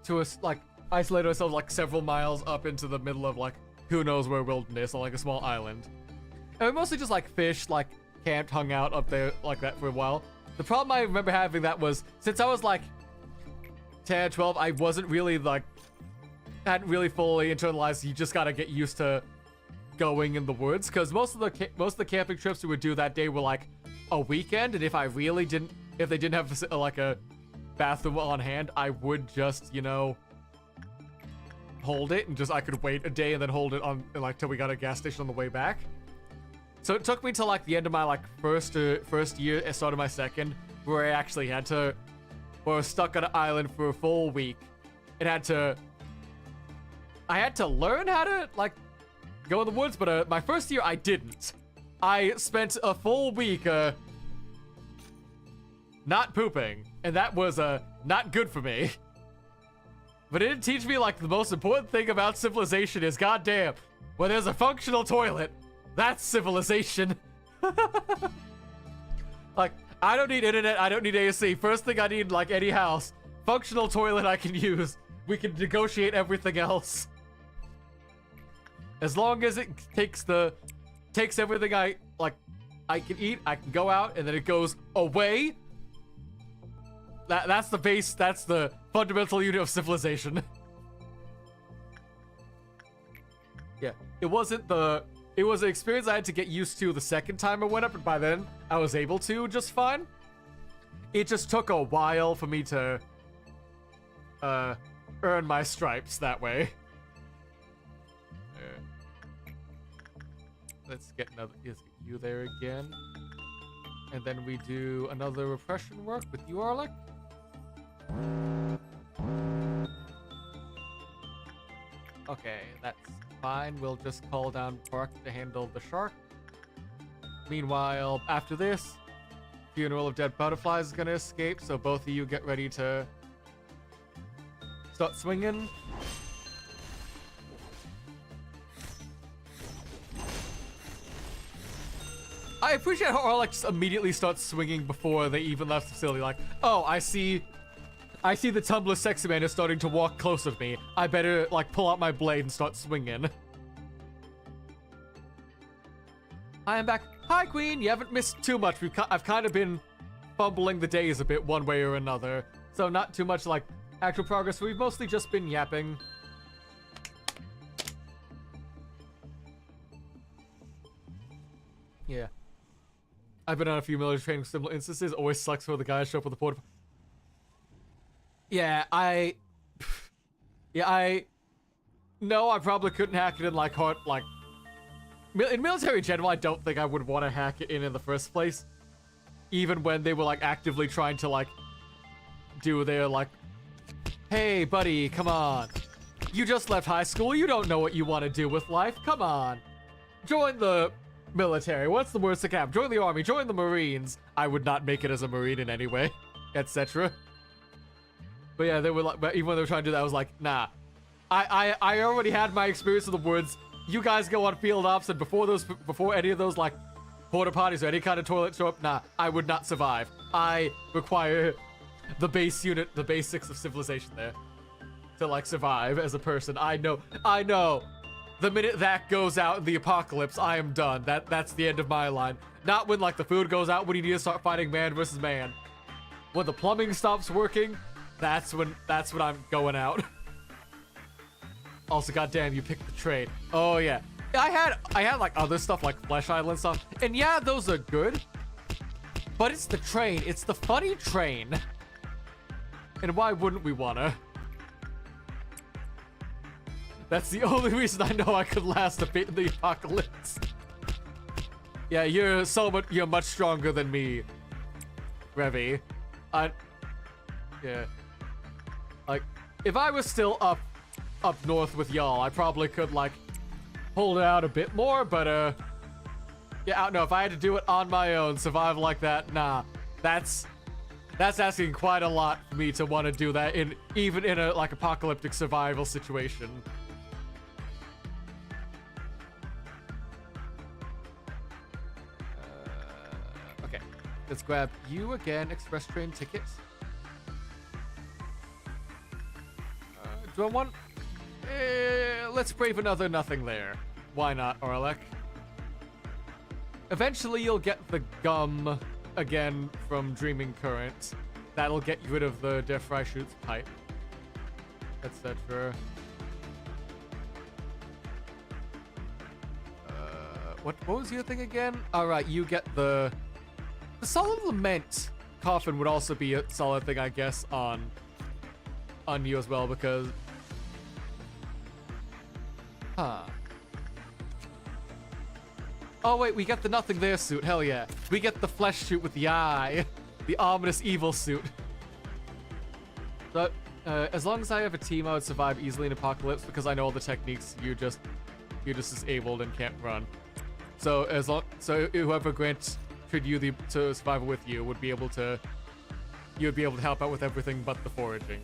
us like isolate ourselves like several miles up into the middle of like who knows where wilderness on like a small island. And we mostly just like fished, like camped, hung out up there like that for a while. The problem I remember having that was since I was like 10, 12, I wasn't really like hadn't really fully internalized. You just gotta get used to going in the woods because most of the camping trips we would do that day were like a weekend, and if they didn't have like a bathroom on hand, I would just, you know, hold it and I could wait a day and then hold it on like till we got a gas station on the way back. So it took me to like the end of my like first year, start of my second, where I actually had to, or was stuck on an island for a full week. I had to learn how to like go in the woods, but my first year I didn't. I spent a full week not pooping, and that was not good for me. But it did teach me like the most important thing about civilization is, goddamn, when there's a functional toilet, that's civilization. Like, I don't need internet, I don't need AC. First thing I need in like any house, functional toilet I can use. We can negotiate everything else. As long as it takes everything I can eat, I can go out, and then it goes away. That's the base, that's the fundamental unit of civilization. Yeah, it was an experience I had to get used to the second time I went up, and by then I was able to just fine. It just took a while for me to earn my stripes that way. Let's get you there again. And then we do another repression work with you, Arlek. Okay, that's fine. We'll just call down Park to handle the shark. Meanwhile, after this, Funeral of Dead Butterflies is gonna escape, so both of you get ready to start swinging. I appreciate how Arlek just immediately starts swinging before they even left the facility. Like, oh, I see the Tumblr sexy man is starting to walk closer to me. I better, like, pull out my blade and start swinging. I am back. Hi, Queen. You haven't missed too much. I've kind of been fumbling the days a bit one way or another. So not too much, like, actual progress. We've mostly just been yapping. Yeah. I've been on a few military training similar instances. Always sucks for the guys show up with the porta. Yeah, I no, I probably couldn't hack it in like hard, like in military in general. I don't think I would want to hack it in the first place, even when they were like actively trying to like do their like, hey buddy, come on, you just left high school, you don't know what you want to do with life, come on, join the military. What's the worst that can happen? Join the army, join the Marines. I would not make it as a Marine in any way, etc. But yeah, they were like, but even when they were trying to do that, I was like, nah. I already had my experience in the woods. You guys go on field ops, and before any of those like porta potties or any kind of toilet show up, nah, I would not survive. I require the base unit, the basics of civilization there to like survive as a person. I know. The minute that goes out in the apocalypse, I am done. That's the end of my line. Not when like the food goes out, when you need to start fighting man versus man. When the plumbing stops working, that's when I'm going out. Also, goddamn, you picked the trade. Oh yeah, I had like other stuff like Flesh Island stuff, and yeah, those are good. But it's the train. It's the funny train. And why wouldn't we wanna? That's the only reason I know I could last a bit in the apocalypse. Yeah, you're much stronger than me, Revy. Yeah. Like, if I was still up north with y'all, I probably could like hold it out a bit more, but yeah, I don't know, if I had to do it on my own, survive like that, nah. That's asking quite a lot for me to want to do that even in a like apocalyptic survival situation. Okay, let's grab you again. Express train tickets. Do I want? Let's brave another nothing there. Why not, Arlek? Eventually, you'll get the gum again from Dreaming Current. That'll get rid of the Der Freischütz pipe, etc. What was your thing again? All right, you get the Solid Lament coffin would also be a solid thing, I guess, on you as well, because Oh wait, we get the nothing there suit. Hell yeah. We get the flesh suit with the eye. The ominous evil suit. But as long as I have a team, I would survive easily in Apocalypse because I know all the techniques. You're just disabled and can't run. So whoever granted you to survival with you would be able to. You'd be able to help out with everything but the foraging.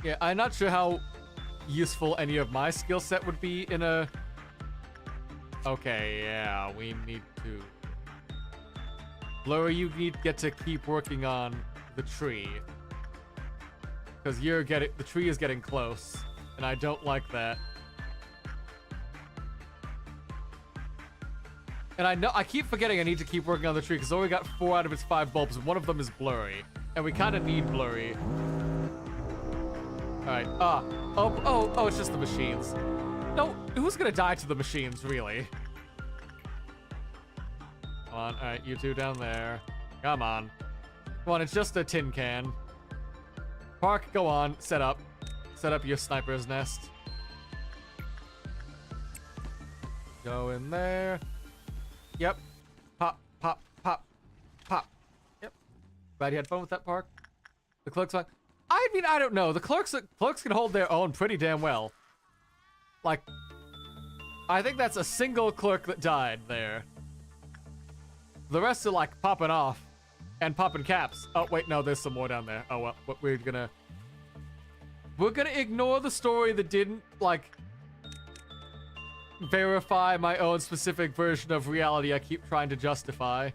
Yeah, I'm not sure how useful any of my skill set would be in a... Okay, yeah, we need to... Blurry, you get to keep working on the tree. Because the tree is getting close, and I don't like that. And I keep forgetting I need to keep working on the tree, because I only got 4 out of its 5 bulbs, and one of them is Blurry. And we kind of need Blurry. Alright, oh, it's just the machines. No, who's gonna die to the machines, really? Come on, alright, you two down there. Come on. Come on, it's just a tin can. Park, go on, set up. Set up your sniper's nest. Go in there. Yep. Pop, pop, pop, pop. Yep. Glad you had fun with that, Park. The clerk's fine. I mean, I don't know. The clerks can hold their own pretty damn well. Like, I think that's a single clerk that died there. The rest are like popping off and popping caps. Oh wait, no, there's some more down there. Oh well, we're gonna ignore the story that didn't like verify my own specific version of reality I keep trying to justify.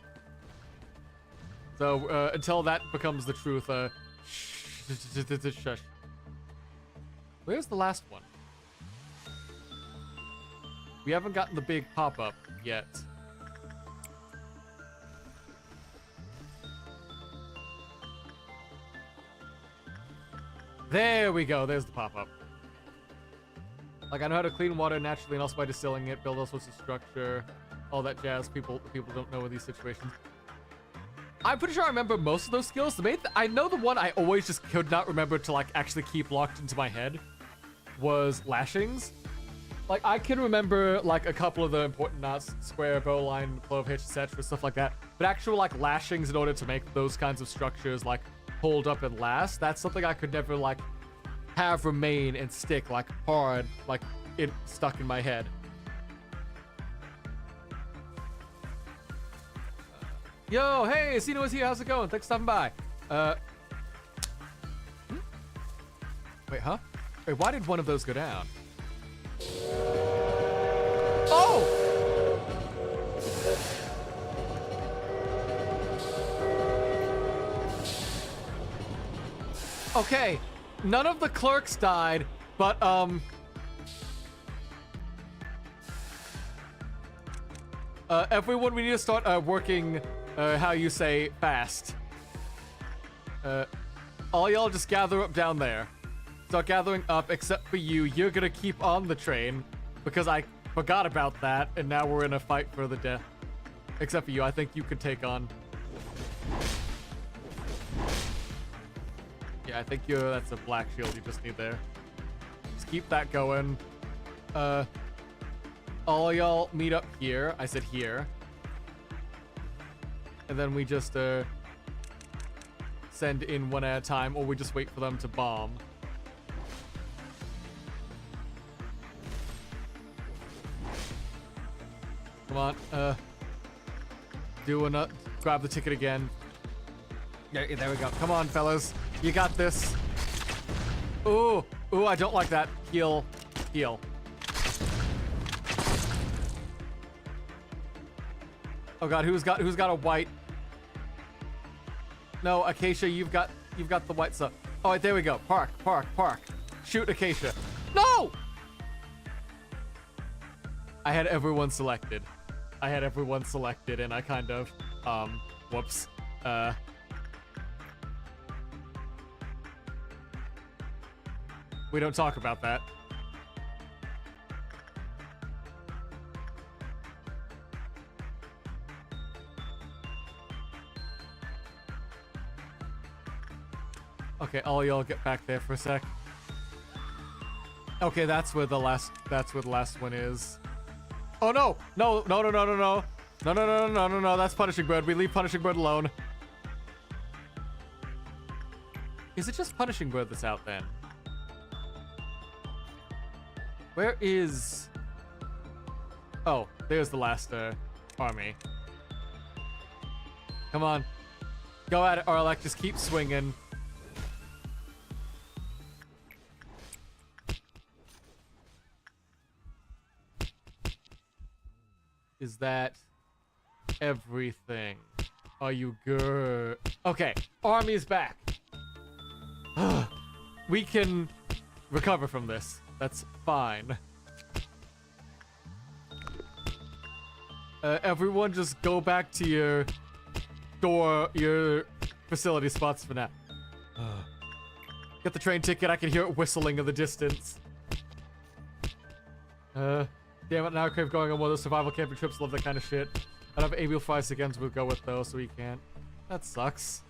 So until that becomes the truth, shush. Where's the last one? We haven't gotten the big pop-up yet. There we go. There's the pop-up. Like, I know how to clean water naturally and also by distilling it, build all sorts of structure, all that jazz. People don't know in these situations. I'm pretty sure I remember most of those skills. I know the one I always just could not remember to like actually keep locked into my head was lashings. Like I can remember like a couple of the important knots, square, bowline, clove hitch, etc., stuff like that. But actual like lashings in order to make those kinds of structures like hold up and last, that's something I could never like have remain and stick like hard, like it stuck in my head. Yo, hey, Cino is here. How's it going? Thanks for stopping by. Wait, huh? Wait, why did one of those go down? Oh! Okay, none of the clerks died, but, everyone, we need to start, working... how you say fast. All y'all just gather up down there. Start gathering up, except for you. You're gonna keep on the train because I forgot about that, and now we're in a fight for the death. Except for you, I think you could take on. Yeah, I think that's a black shield you just need there. Just keep that going. All y'all meet up here. I said here. And then we just send in one at a time, or we just wait for them to bomb. Come on, grab the ticket again. Yeah, there we go. Come on, fellas. You got this. Ooh, I don't like that. Heal. Oh god, who's got a white? No, Acacia, you've got the white stuff. Oh, wait, there we go. Park. Shoot Acacia. No! I had everyone selected, and I kind of, whoops. We don't talk about that. Okay, all y'all get back there for a sec. Okay, that's where the last one is. Oh no! No, no, no, no, no, no. No, no, no, no, no, no, that's Punishing Bird. We leave Punishing Bird alone. Is it just Punishing Bird that's out then? Where is... Oh, there's the last army. Come on. Go at it, Arlek. Just keep swinging. Is that everything? Are you good? Okay, army's back. We can recover from this. That's fine. Everyone just go back to your facility spots for now. Get the train ticket. I can hear it whistling in the distance. Damn it, now I crave going on one of those survival camping trips. Love that kind of shit. I don't have able 5 seconds we'll go with though, so we can't. That sucks.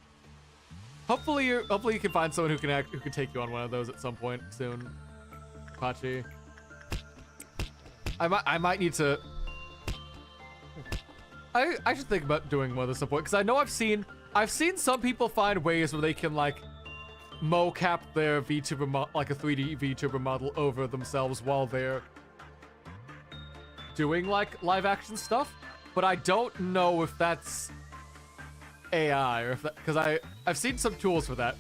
Hopefully you can find someone who can take you on one of those at some point soon. Pachi. I might need to. I should think about doing one at some point because I know I've seen some people find ways where they can like mocap their VTuber like a 3D VTuber model over themselves while they're doing like live action stuff, but I don't know if that's AI or if that, because I've seen some tools for that,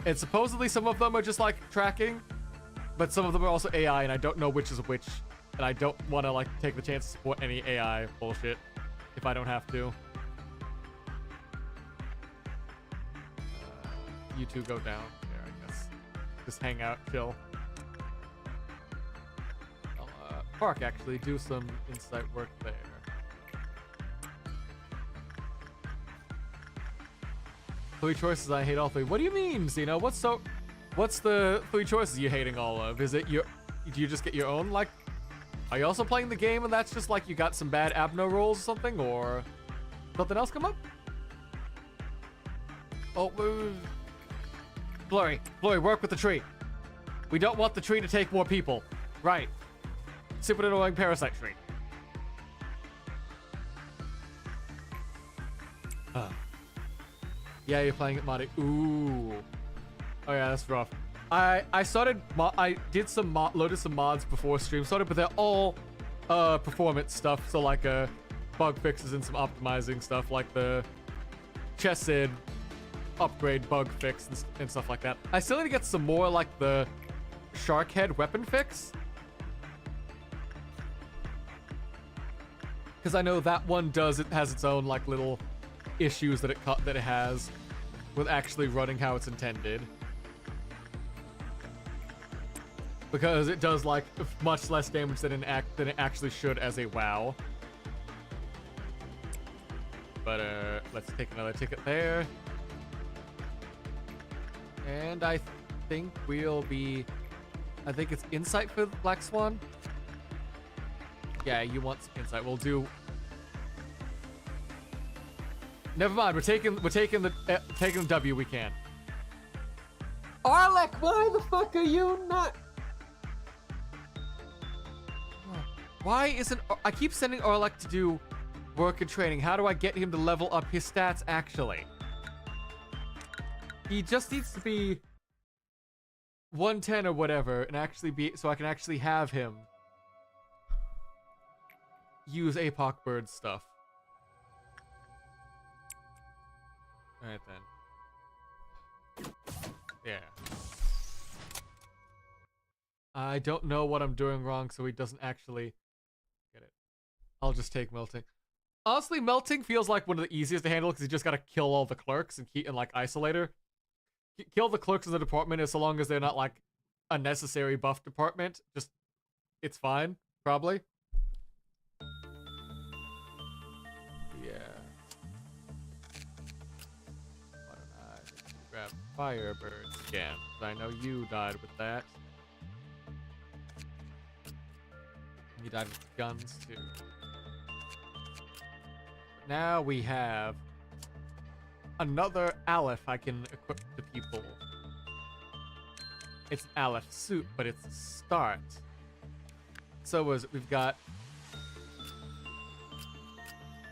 and supposedly some of them are just like tracking, but some of them are also AI, and I don't know which is which, and I don't want to like take the chance to support any AI bullshit if I don't have to. You two go down there, I guess. Just hang out, chill. Park actually do some insight work there. Three choices, I hate all three. What do you mean, Zeno? What's the 3 choices you're hating all of? Is it do you just get your own, like, are you also playing the game and that's just like you got some bad abno rolls or something, or something else come up? Oh, Blurry, work with the tree. We don't want the tree to take more people. Right. Super annoying parasite tree. Yeah, you're playing it modded. Ooh. Oh yeah, that's rough. I did some loaded some mods before stream started, but they're all performance stuff. So like bug fixes and some optimizing stuff, like the Chesed upgrade bug fix and stuff like that. I still need to get some more like the shark head weapon fix. Because I know that one has its own like little issues that it has with actually running how it's intended. Because it does like much less damage than it actually should as a WoW. But let's take another ticket there. And I think I think it's insight for Black Swan. Yeah, you want some insight. We'll do. Never mind. We're taking the W. We can. Arlek, why the fuck are you not? Why isn't I keep sending Arlek to do work and training? How do I get him to level up his stats actually? He just needs to be 110 or whatever, and actually be so I can actually have him use apoc bird stuff. Alright then. Yeah. I don't know what I'm doing wrong, so he doesn't actually get it. I'll just take melting. Honestly, melting feels like one of the easiest to handle because you just gotta kill all the clerks and keep and like isolator. Kill the clerks in the department, as so long as they're not like a necessary buff department. Just it's fine, probably. Grab Firebirds again. I know you died with that. You died with guns too. But now we have another Aleph I can equip to people. It's an Aleph suit, but it's a start. So we've got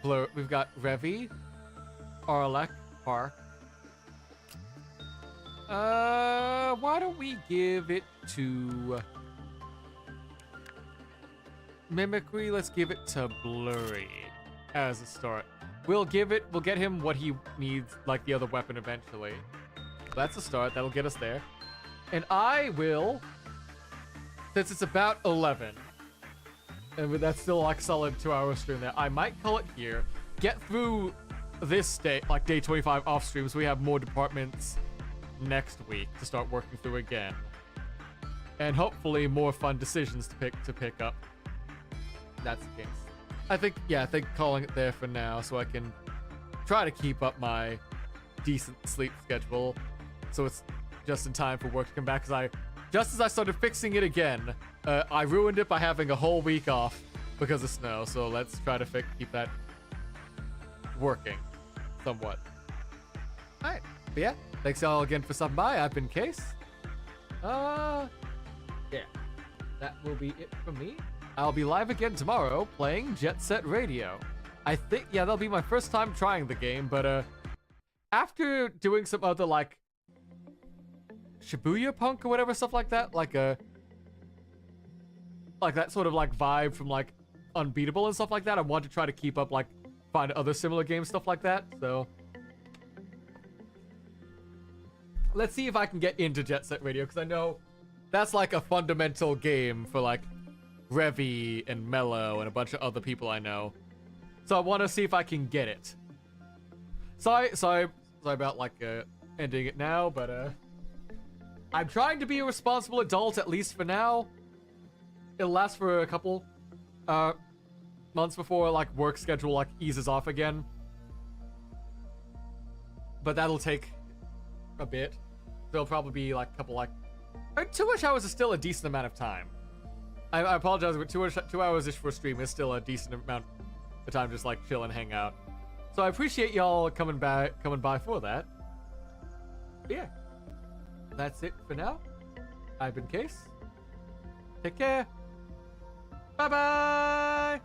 Blur, we've got Revi, Arlek, Park. Why don't we give it to Mimicry? Let's give it to Blurry as a start. We'll get him what he needs, like the other weapon eventually. That's a start. That'll get us there. And I will, since it's about 11, and that's still like solid 2-hour stream there, I might call it here. Get through this day, like day 25 off stream, so we have more departments next week to start working through again. And hopefully more fun decisions to pick up. That's the case. I think calling it there for now so I can try to keep up my decent sleep schedule so it's just in time for work to come back, because just as I started fixing it again, I ruined it by having a whole week off because of snow. So let's try to keep that working somewhat. All right, but yeah, thanks y'all again for stopping by. I've been Case. Yeah, that will be it from me. I'll be live again tomorrow playing Jet Set Radio. I think, yeah, that'll be my first time trying the game, but after doing some other like Shibuya Punk or whatever, stuff like that, like that sort of like vibe from like Unbeatable and stuff like that, I want to try to keep up, like find other similar games, stuff like that. So let's see if I can get into Jet Set Radio, because I know that's like a fundamental game for like Revi and Mello and a bunch of other people I know. So I want to see if I can get it. Sorry about like ending it now, but I'm trying to be a responsible adult, at least for now. It'll last for a couple months before like work schedule like eases off again. But that'll take a bit. There'll probably be like a couple like 2-ish hours is still a decent amount of time. I apologize, but 2 hours-ish for a stream is still a decent amount of time to just like chill and hang out. So I appreciate y'all coming by for that. But yeah, that's it for now. I've been Case. Take care. Bye-bye.